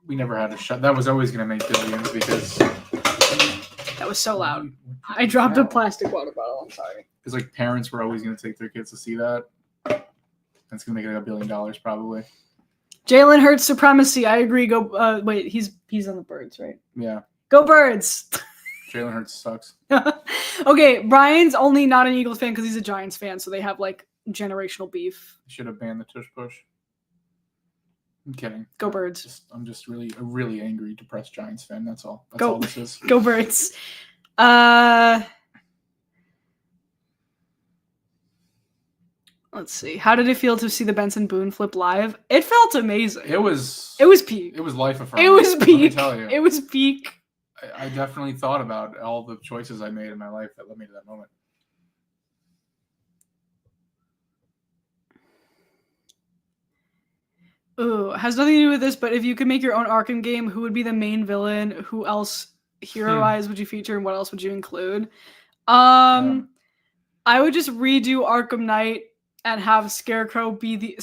we never had a shot. That was always going to make billions because that was so loud. I dropped a plastic water bottle. I'm sorry. Because like parents were always going to take their kids to see that. That's going to make it like $1 billion probably. Jalen Hurts supremacy. I agree. Go. Wait, he's on the Birds, right? Yeah. Go Birds. Jalen Hurts sucks. Okay, Brian's only not an Eagles fan because he's a Giants fan, so they have like generational beef. Should have banned the tush push. I'm kidding. Go Birds. I'm just really angry, depressed Giants fan. That's all. That's all this is. Go Birds. Let's see. How did it feel to see the Benson Boone flip live? It felt amazing. It was peak. It was life affirming. It was peak. Let me tell you. It was peak. I definitely thought about all the choices I made in my life that led me to that moment. Ooh, has nothing to do with this, but if you could make your own Arkham game, who would be the main villain? Who else hero-wise would you feature, and what else would you include? I would just redo Arkham Knight and have Scarecrow be the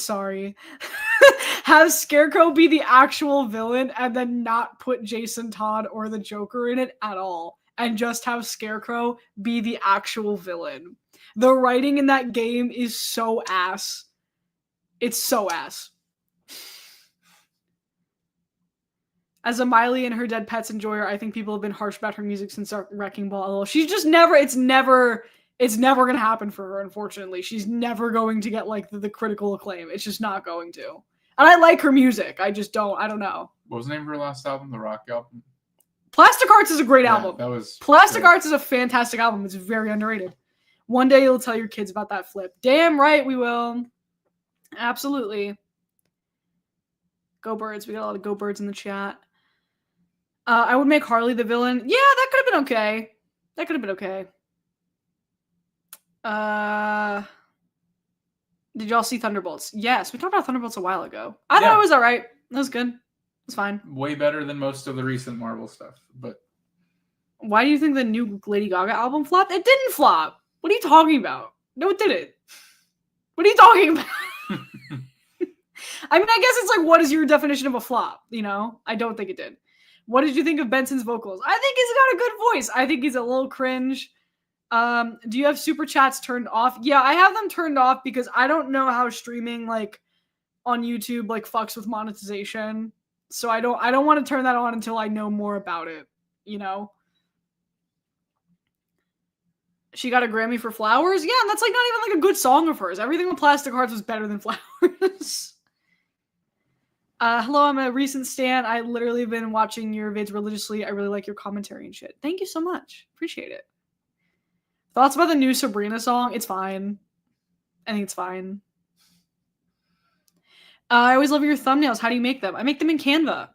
have Scarecrow be the actual villain and then not put Jason Todd or the Joker in it at all, and just have Scarecrow be the actual villain. The writing in that game is so ass. It's so ass. As a Miley and her dead pets enjoyer, I think people have been harsh about her music since Wrecking Ball. She's just never, it's never going to happen for her, unfortunately. She's never going to get, like, the critical acclaim. It's just not going to. And I like her music. I don't know. What was the name of her last album? The rock album? Plastic Hearts is a great album. That was Plastic Hearts is a fantastic album. It's very underrated. One day you'll tell your kids about that flip. Damn right we will. Absolutely. Go Birds. We got a lot of Go Birds in the chat. I would make Harley the villain. Yeah, that could have been okay. Did y'all see Thunderbolts? Yes, we talked about Thunderbolts a while ago. I thought it was alright. It was good. It's fine. Way better than most of the recent Marvel stuff. But why do you think the new Lady Gaga album flopped? It didn't flop. What are you talking about? No, it didn't. What are you talking about? I mean, I guess it's like, what is your definition of a flop? You know? I don't think it did. What did you think of Benson's vocals? I think he's got a good voice. I think he's a little cringe. Do you have super chats turned off? Yeah, I have them turned off because I don't know how streaming, like, on YouTube, like, fucks with monetization. So I don't want to turn that on until I know more about it, you know? She got a Grammy for Flowers? Yeah, and that's, like, not even, like, a good song of hers. Everything with Plastic Hearts was better than Flowers. Hello, I'm a recent stan. I literally have been watching your vids religiously. I really like your commentary and shit. Thank you so much. Appreciate it. Thoughts about the new Sabrina song? It's fine. I think it's fine. I always love your thumbnails. How do you make them? I make them in Canva.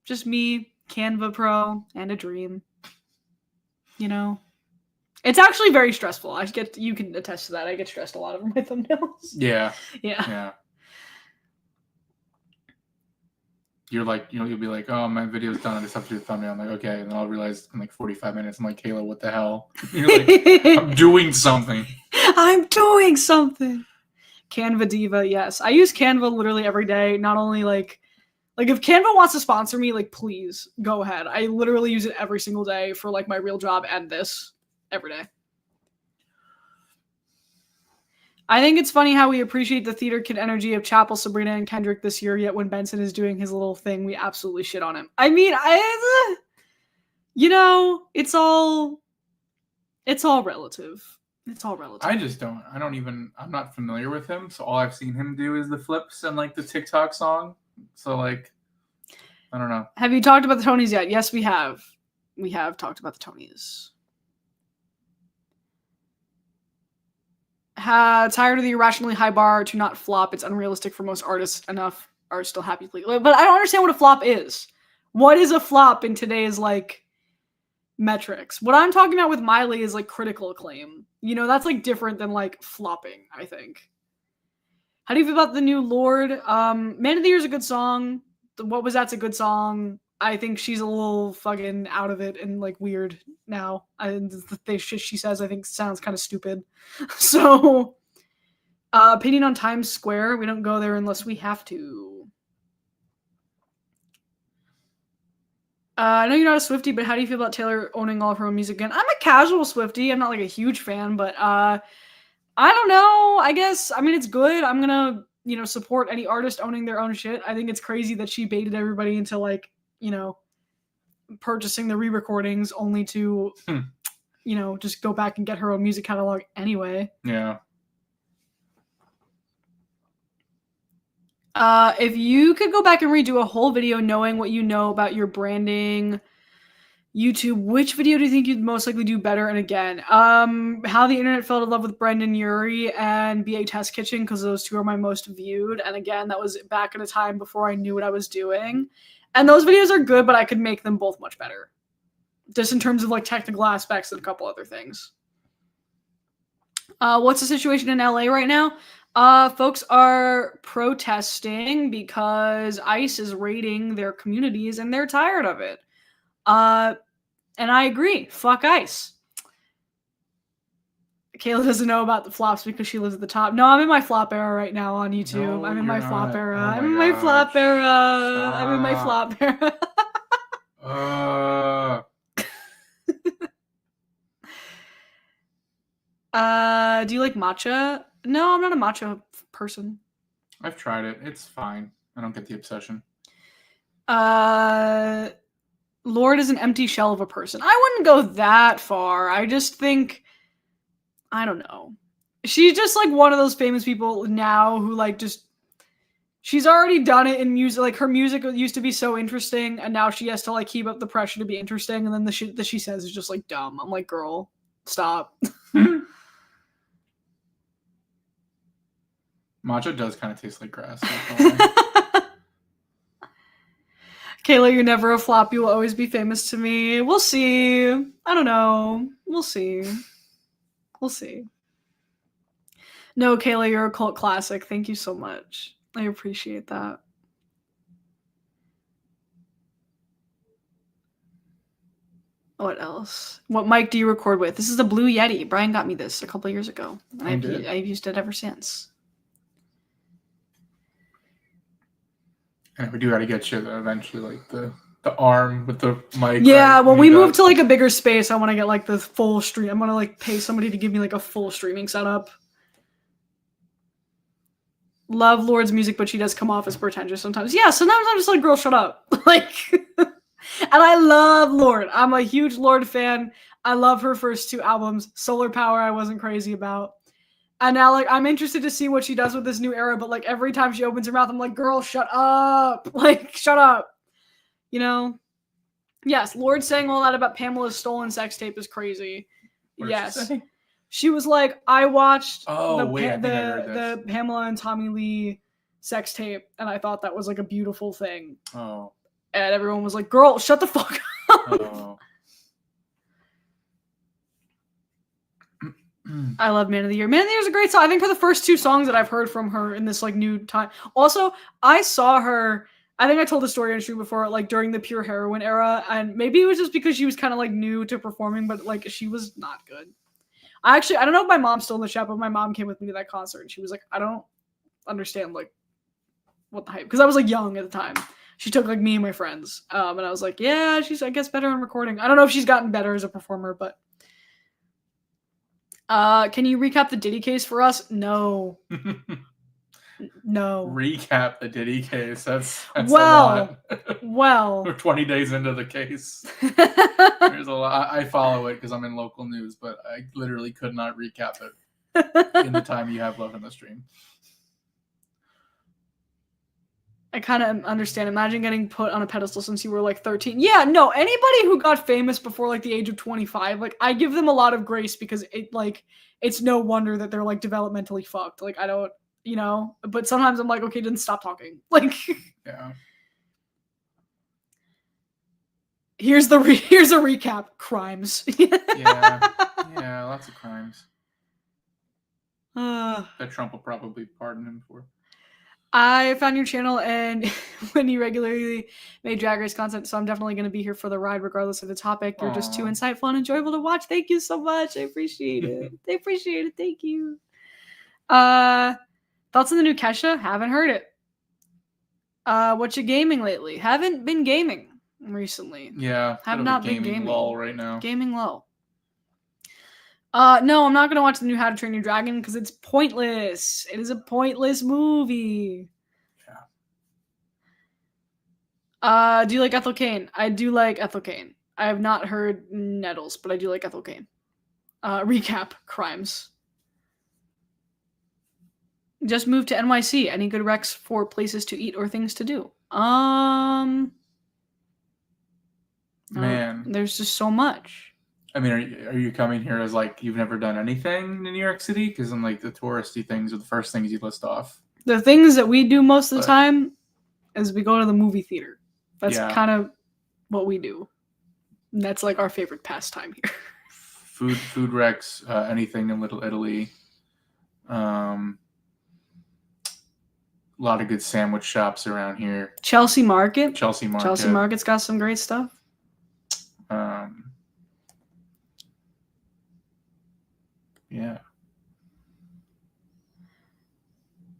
Just me, Canva Pro, and a dream. You know? It's actually very stressful. You can attest to that. I get stressed a lot over my thumbnails. Yeah. Yeah. You're like, you'll be like, oh, my video's done. I just have to do the thumbnail. I'm like, okay. And then I'll realize in like 45 minutes, I'm like, Kayla, what the hell? You're like, I'm doing something. Canva Diva, yes. I use Canva literally every day. Not only like if Canva wants to sponsor me, like, please go ahead. I literally use it every single day for like my real job and this every day. I think it's funny how we appreciate the theater kid energy of Chapel, Sabrina, and Kendrick this year, yet when Benson is doing his little thing, we absolutely shit on him. I mean, you know, it's all relative. It's all relative. I'm not familiar with him, so all I've seen him do is the flips and like the TikTok song. So like, I don't know. Have you talked about the Tonys yet? Yes, we have. We have talked about the Tonys. Tired of the irrationally high bar to not flop. It's unrealistic for most artists. Enough are still happy. But I don't understand what a flop is. What is a flop in today's like metrics? What I'm talking about with Miley is like critical acclaim. You know, that's like different than like flopping, I think. How do you feel about the new Lord? Man of the Year is a good song. What Was That's a good song. I think she's a little fucking out of it and like weird now. The shit she says I think sounds kind of stupid. So, opinion on Times Square. We don't go there unless we have to. I know you're not a Swiftie, but how do you feel about Taylor owning all of her own music again? I'm a casual Swiftie. I'm not like a huge fan, but I don't know. I guess, I mean, it's good. I'm gonna, you know, support any artist owning their own shit. I think it's crazy that she baited everybody into like, you know, purchasing the re-recordings only to, you know, just go back and get her own music catalog anyway. Yeah. If you could go back and redo a whole video knowing what you know about your branding, YouTube, which video do you think you'd most likely do better and again? How the Internet Fell in Love with Brendan Urie and BA Test Kitchen, because those two are my most viewed. And again, that was back in a time before I knew what I was doing. And those videos are good, but I could make them both much better. Just in terms of like technical aspects and a couple other things. What's the situation in LA right now? Folks are protesting because ICE is raiding their communities and they're tired of it. And I agree. Fuck ICE. Kayla doesn't know about the flops because she lives at the top. No, I'm in my flop era right now on YouTube. No, I'm in you're my not. flop era. Oh I'm in my my flop gosh. era. I'm in my Stop. flop era. Do you like matcha? No, I'm not a matcha person. I've tried it. It's fine. I don't get the obsession. Lord is an empty shell of a person. I wouldn't go that far. I just think, I don't know. She's just like one of those famous people now who like just, she's already done it in music. Like her music used to be so interesting, and now she has to like keep up the pressure to be interesting. And then the shit that she says is just like dumb. I'm like, girl, stop. Matcha does kind of taste like grass. Kayla, you're never a flop. You will always be famous to me. We'll see. I don't know. We'll see. We'll see. No, Kayla, you're a cult classic. Thank you so much. I appreciate that. What else? What mic do you record with? This is the Blue Yeti. Brian got me this a couple years ago. I've used it ever since. And we do got to get you eventually, like the arm with the mic. Yeah, right? when we move to like a bigger space, I want to get like the full stream. I'm gonna like pay somebody to give me like a full streaming setup. Love Lord's music, but she does come off as pretentious sometimes. Yeah, sometimes I'm just like, girl, shut up. Like, and I love Lord. I'm a huge Lord fan. I love her first 2 albums. Solar Power, I wasn't crazy about. And now, like, I'm interested to see what she does with this new era, but, like, every time she opens her mouth, I'm like, girl, shut up. Like, shut up. You know? Yes, Lord saying all that about Pamela's stolen sex tape is crazy. Yes. She was like, I watched the Pamela and Tommy Lee sex tape, and I thought that was, like, a beautiful thing. Oh. And everyone was like, girl, shut the fuck up. Oh. I love Man of the Year. Man of the Year is a great song. I think for the first 2 songs that I've heard from her in this like new time. Also, I saw her, I think I told the story on stream before, like during the Pure Heroine era, and maybe it was just because she was kind of like new to performing, but like she was not good. I don't know if my mom's still in the chat, but my mom came with me to that concert, and she was like, I don't understand like what the hype, because I was like young at the time. She took like me and my friends, and I was like, yeah, she's I guess better on recording. I don't know if she's gotten better as a performer, but can you recap the Diddy case for us? No. No. Recap the Diddy case. That's a lot. We're 20 days into the case. There's a lot. I follow it because I'm in local news, but I literally could not recap it in the time you have left in the stream. I kind of understand. Imagine getting put on a pedestal since you were like 13. Yeah, no, anybody who got famous before like the age of 25, like I give them a lot of grace because it's no wonder that they're like developmentally fucked. Like I don't, you know, but sometimes I'm like, okay, then stop talking. Like, yeah. Here's a recap. Crimes. yeah, lots of crimes. That Trump will probably pardon him for. I found your channel, and when you regularly make Drag Race content, so I'm definitely going to be here for the ride regardless of the topic. You're just too insightful and enjoyable to watch. Thank you so much. I appreciate it. I appreciate it. Thank you. Thoughts on the new Kesha? Haven't heard it. What you gaming lately? Haven't been gaming recently. Yeah. Have not been gaming. Lull right now. Gaming lull. No, I'm not going to watch the new How to Train Your Dragon because it's pointless. It is a pointless movie. Yeah. Do you like Ethel Cain? I do like Ethel Cain. I have not heard Nettles, but I do like Ethel Cain. Recap. Crimes. Just moved to NYC. Any good recs for places to eat or things to do? Man. There's just so much. I mean, are you coming here as like you've never done anything in New York City? Because I'm like the touristy things are the first things you list off. The things that we do most of the time is we go to the movie theater. That's kind of what we do. And that's like our favorite pastime here. Food recs, anything in Little Italy. A lot of good sandwich shops around here. Chelsea Market. Chelsea Market's got some great stuff. Yeah.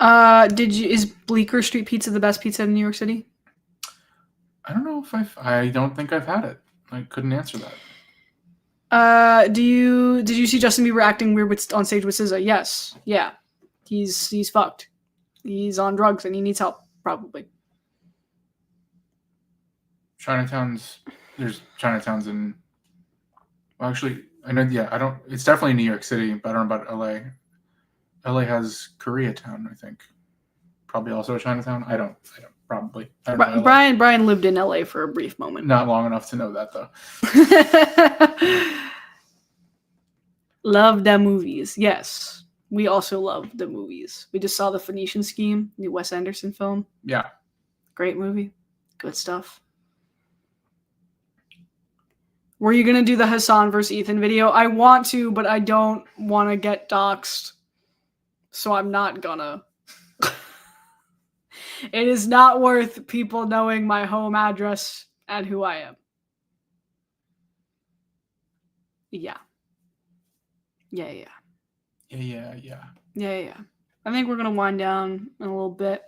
Is Bleecker Street Pizza the best pizza in New York City? I don't know if I don't think I've had it. I couldn't answer that. Did you see Justin Bieber acting weird on stage with SZA? Yes. Yeah. He's fucked. He's on drugs and he needs help, probably. There's Chinatowns in, well, actually, I know, yeah, it's definitely New York City, but I don't know about LA. LA has Koreatown, I think. Probably also a Chinatown. I don't know Brian lived in LA for a brief moment. Not long enough to know that, though. Love the movies. Yes. We also love the movies. We just saw The Phoenician Scheme, new Wes Anderson film. Yeah. Great movie. Good stuff. Were you going to do the Hassan versus Ethan video? I want to, but I don't want to get doxxed. So I'm not gonna. It is not worth people knowing my home address and who I am. Yeah. Yeah. I think we're going to wind down in a little bit.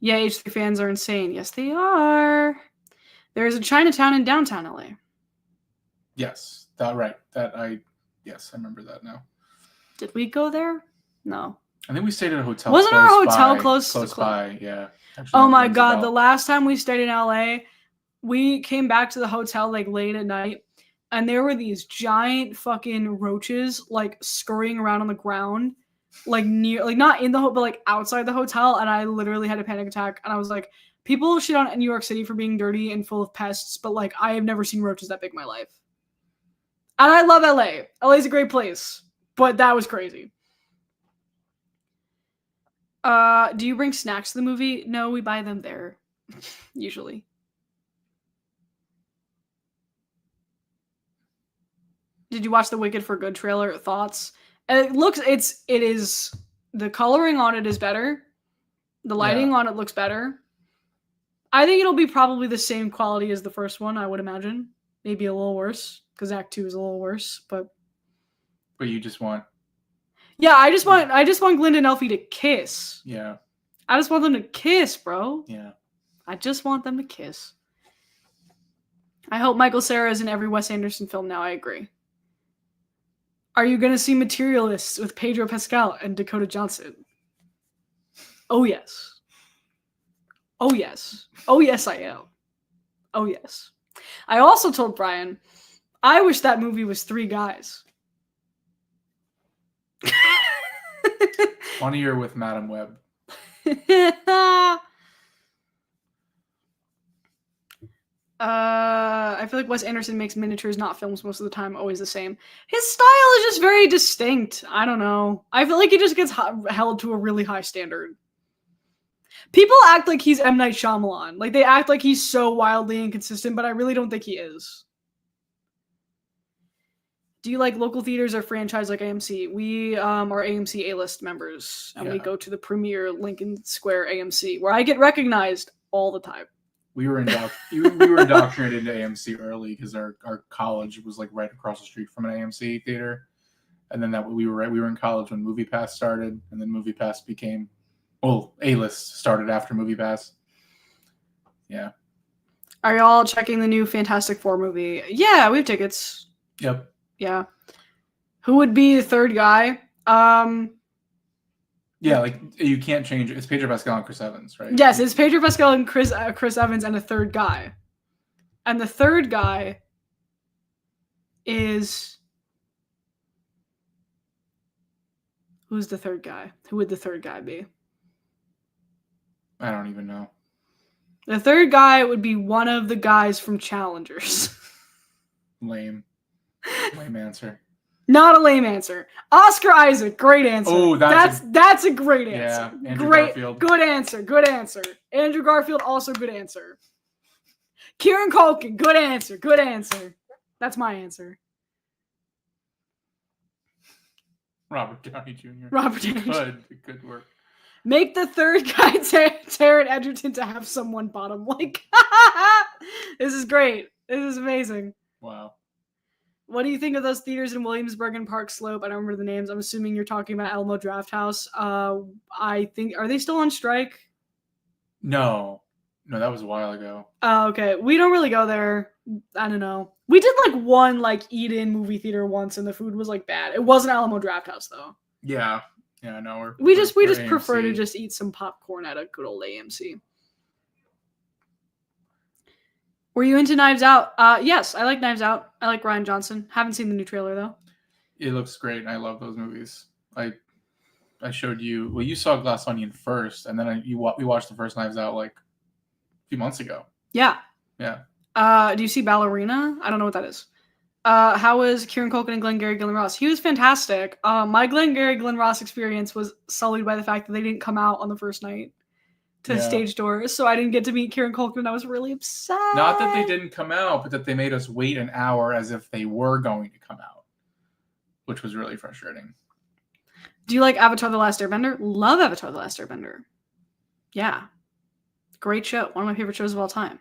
Yeah, H3 fans are insane. Yes, they are. There's a Chinatown in downtown LA. Yes, right. Yes, I remember that now. Did we go there? No. I think we stayed at a hotel. Wasn't our hotel close by? Yeah. Actually, oh my god, the last time we stayed in LA, we came back to the hotel like late at night, and there were these giant fucking roaches like scurrying around on the ground, like near, like not in the hotel, but like outside the hotel, and I literally had a panic attack, and I was like, people shit on New York City for being dirty and full of pests, but like I have never seen roaches that big in my life. And I love LA. LA's a great place, but that was crazy. Do you bring snacks to the movie? No, we buy them there, usually. Did you watch the Wicked for Good trailer? Thoughts? It is, the coloring on it is better. The lighting on it looks better. I think it'll be probably the same quality as the first one, I would imagine. Maybe a little worse, because Act 2 is a little worse, but you just want... Yeah, I just want Glinda and Elfie to kiss. Yeah. I just want them to kiss, bro. Yeah. I just want them to kiss. I hope Michael Cera is in every Wes Anderson film now. I agree. Are you going to see Materialists with Pedro Pascal and Dakota Johnson? Oh, yes. Oh, yes. Oh, yes, I am. Oh, yes. I also told Brian, I wish that movie was 3 guys. Funnier with Madam Web. I feel like Wes Anderson makes miniatures, not films, most of the time, always the same. His style is just very distinct. I don't know. I feel like he just gets held to a really high standard. People act like he's M. Night Shyamalan. Like, they act like he's so wildly inconsistent, but I really don't think he is. Do you like local theaters or franchise like AMC? We are AMC A-list members, and we go to the premier Lincoln Square AMC, where I get recognized all the time. We were indoctrinated into AMC early because our college was like right across the street from an AMC theater, and then we were in college when MoviePass started, and then MoviePass became, A-list started after MoviePass. Yeah. Are y'all checking the new Fantastic Four movie? Yeah, we have tickets. Yep. Yeah. Who would be the third guy? Yeah, like you can't change it. It's Pedro Pascal and Chris Evans, right? Yes, it's Pedro Pascal and Chris Evans and a third guy. And the third guy is... Who's the third guy? Who would the third guy be? I don't even know. The third guy would be one of the guys from Challengers. Lame answer. Not a lame answer. Oscar Isaac, great answer. Oh, that's a great answer. Yeah, Andrew Garfield. Good answer. Andrew Garfield, also good answer. Kieran Culkin, good answer. That's my answer. Robert Downey Jr. It could work. Make the third guy Taron Egerton to have someone bottom. Like, this is great. This is amazing. Wow. What do you think of those theaters in Williamsburg and Park Slope? I don't remember the names. I'm assuming you're talking about Alamo Drafthouse. I think, are they still on strike? No, that was a while ago. Oh, okay. We don't really go there. I don't know. We did like one like eat-in movie theater once, and the food was like bad. It wasn't Alamo Drafthouse though. Yeah, no. We just we're prefer to AMC. just eat some popcorn at a good old AMC. Were you into Knives Out? Yes, I like Knives Out. I like Ryan Johnson. Haven't seen the new trailer though. It looks great, and I love those movies. I showed you. Well, you saw Glass Onion first, and then we watched the first Knives Out like a few months ago. Yeah. Yeah. Do you see Ballerina? I don't know what that is. How was Kieran Culkin and Glengarry Glen Ross? He was fantastic. My Glengarry Glen Ross experience was sullied by the fact that they didn't come out on the first night to stage doors, so I didn't get to meet Kieran Culkin, and I was really upset. Not that they didn't come out, but that they made us wait an hour as if they were going to come out, which was really frustrating. Do you like Avatar The Last Airbender? Love Avatar The Last Airbender. Yeah. Great show. One of my favorite shows of all time.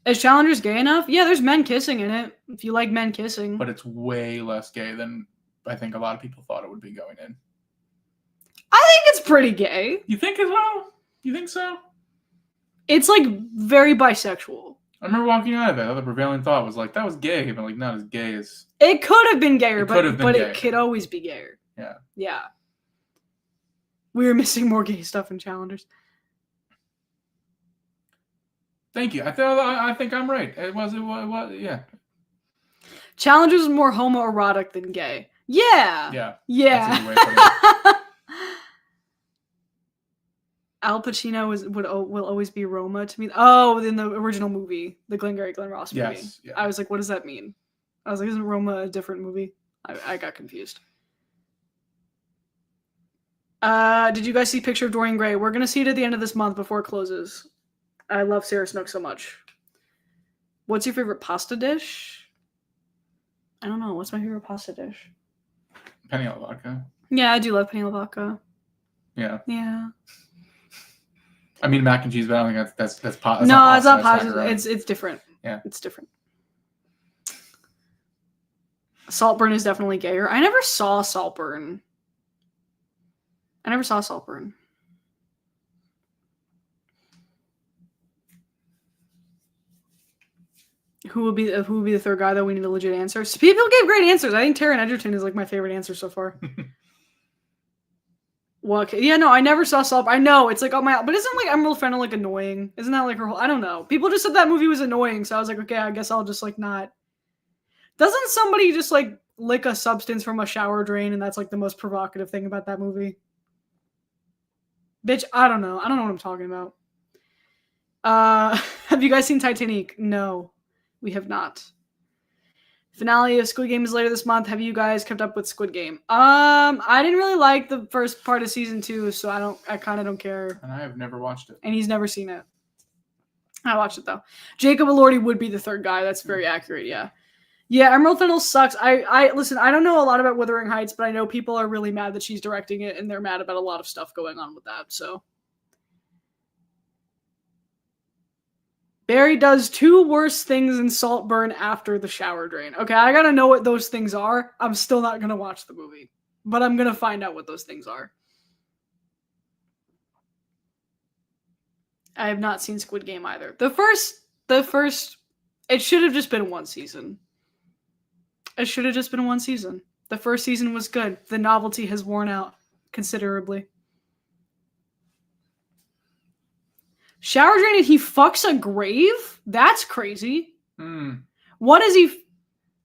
Is Challengers gay enough? Yeah, there's men kissing in it. If you like men kissing. But it's way less gay than I think a lot of people thought it would be going in. I think it's pretty gay. You think as well? You think so? It's like very bisexual. I remember walking out of it. The prevailing thought was like, that was gay, but like not as gay as... It could have been gayer, but gay. It could always be gayer. Yeah. Yeah. We were missing more gay stuff in Challengers. Thank you. I think I'm right. It was, yeah. Challengers is more homoerotic than gay. Yeah. Yeah. Yeah. That's a good way of putting it. Al Pacino will always be Roma to me. Oh, in the original movie, the Glengarry Glen Ross movie. Yes. Yeah. I was like, what does that mean? I was like, isn't Roma a different movie? I got confused. Did you guys see Picture of Dorian Gray? We're gonna see it at the end of this month before it closes. I love Sarah Snook so much. What's your favorite pasta dish? I don't know. What's my favorite pasta dish? Penny alla vodka. Yeah, I do love penne alla vodka. Yeah. Yeah. I mean mac and cheese, but I don't think that's pasta. No, it's not pasta. It's different. Yeah. It's different. Saltburn is definitely gayer. I never saw Saltburn. Who would be the third guy though? We need a legit answer. So people gave great answers. I think Taron Egerton is like my favorite answer so far. Well, okay. Yeah, no, I never saw Saltburn. I know it's like but isn't like Emerald Fennell like annoying? Isn't that like her whole? I don't know. People just said that movie was annoying, so I was like, okay, I guess I'll just like not. Doesn't somebody just like lick a substance from a shower drain, and that's like the most provocative thing about that movie? Bitch, I don't know. I don't know what I'm talking about. Have you guys seen Titanic? No, we have not. Finale of Squid Game is later this month. Have you guys kept up with Squid Game? I didn't really like the first part of season 2, so I kind of don't care. And I have never watched it. And he's never seen it. I watched it though. Jacob Elordi would be the third guy. That's very accurate. Yeah. Yeah, Emerald Fennell sucks. I listen, I don't know a lot about Wuthering Heights, but I know people are really mad that she's directing it, and they're mad about a lot of stuff going on with that, so. Barry does 2 worse things in Saltburn after the shower drain. Okay, I gotta know what those things are. I'm still not gonna watch the movie, but I'm gonna find out what those things are. I have not seen Squid Game either. The first, it should have just been 1 season. It should have just been 1 season. The first season was good. The novelty has worn out considerably. Shower drain and he fucks a grave? That's crazy. What is he?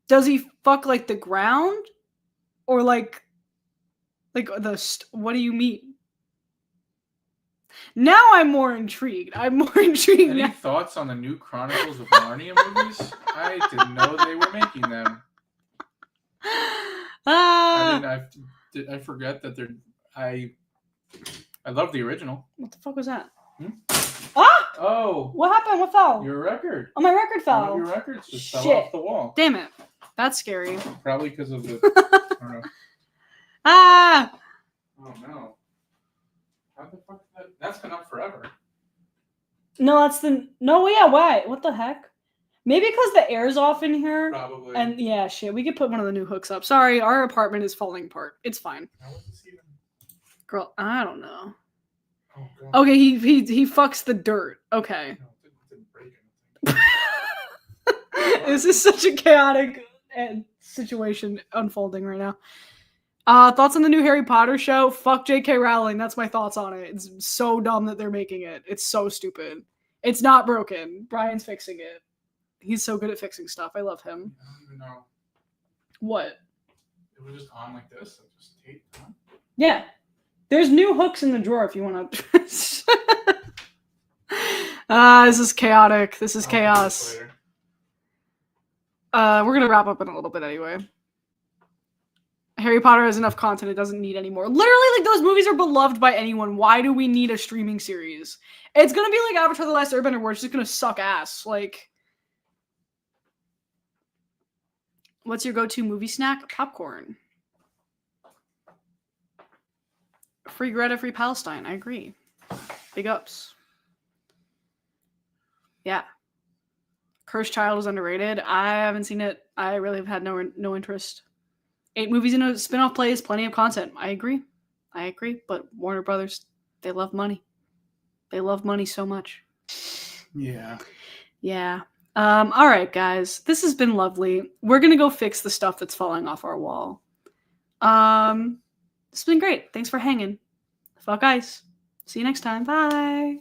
Does he fuck like the ground? Or like what do you mean? Now I'm more intrigued. Any thoughts on the new Chronicles of Narnia movies? I didn't know they were making them. I forget that they're. I love the original. What the fuck was that? Ah! Oh! What happened? What fell? Your record. Oh, my record fell. One of your records just fell off the wall. Damn it! That's scary. Probably because of the. I don't know. Ah! Oh no! How the fuck? That's been up forever. No, that's the. No, yeah. Why? What the heck? Maybe because the air's off in here. Probably. And yeah, shit, we could put one of the new hooks up. Sorry, our apartment is falling apart. It's fine. How was this even? Girl, I don't know. Oh, God. Okay, he fucks the dirt. Okay. No, it didn't break anything. This is such a chaotic situation unfolding right now. Thoughts on the new Harry Potter show? Fuck J.K. Rowling. That's my thoughts on it. It's so dumb that they're making it. It's so stupid. It's not broken. Brian's fixing it. He's so good at fixing stuff. I love him. I don't even know. What? It was just on like this. Like just taped on. Yeah. There's new hooks in the drawer if you want to. This is chaotic. This is chaos. We're going to wrap up in a little bit anyway. Harry Potter has enough content. It doesn't need any more. Literally, like, those movies are beloved by anyone. Why do we need a streaming series? It's going to be like Avatar The Last Airbender where it's just going to suck ass. Like, what's your go-to movie snack? Popcorn. Free Greta, free Palestine. I agree. Big ups. Yeah. Cursed Child is underrated. I haven't seen it. I really have had no interest. 8 movies in a spin-off play is plenty of content. I agree. But Warner Brothers, they love money. They love money so much. Yeah. Yeah. All right, guys. This has been lovely. We're going to go fix the stuff that's falling off our wall. It's been great. Thanks for hanging. Fuck ice. See you next time. Bye.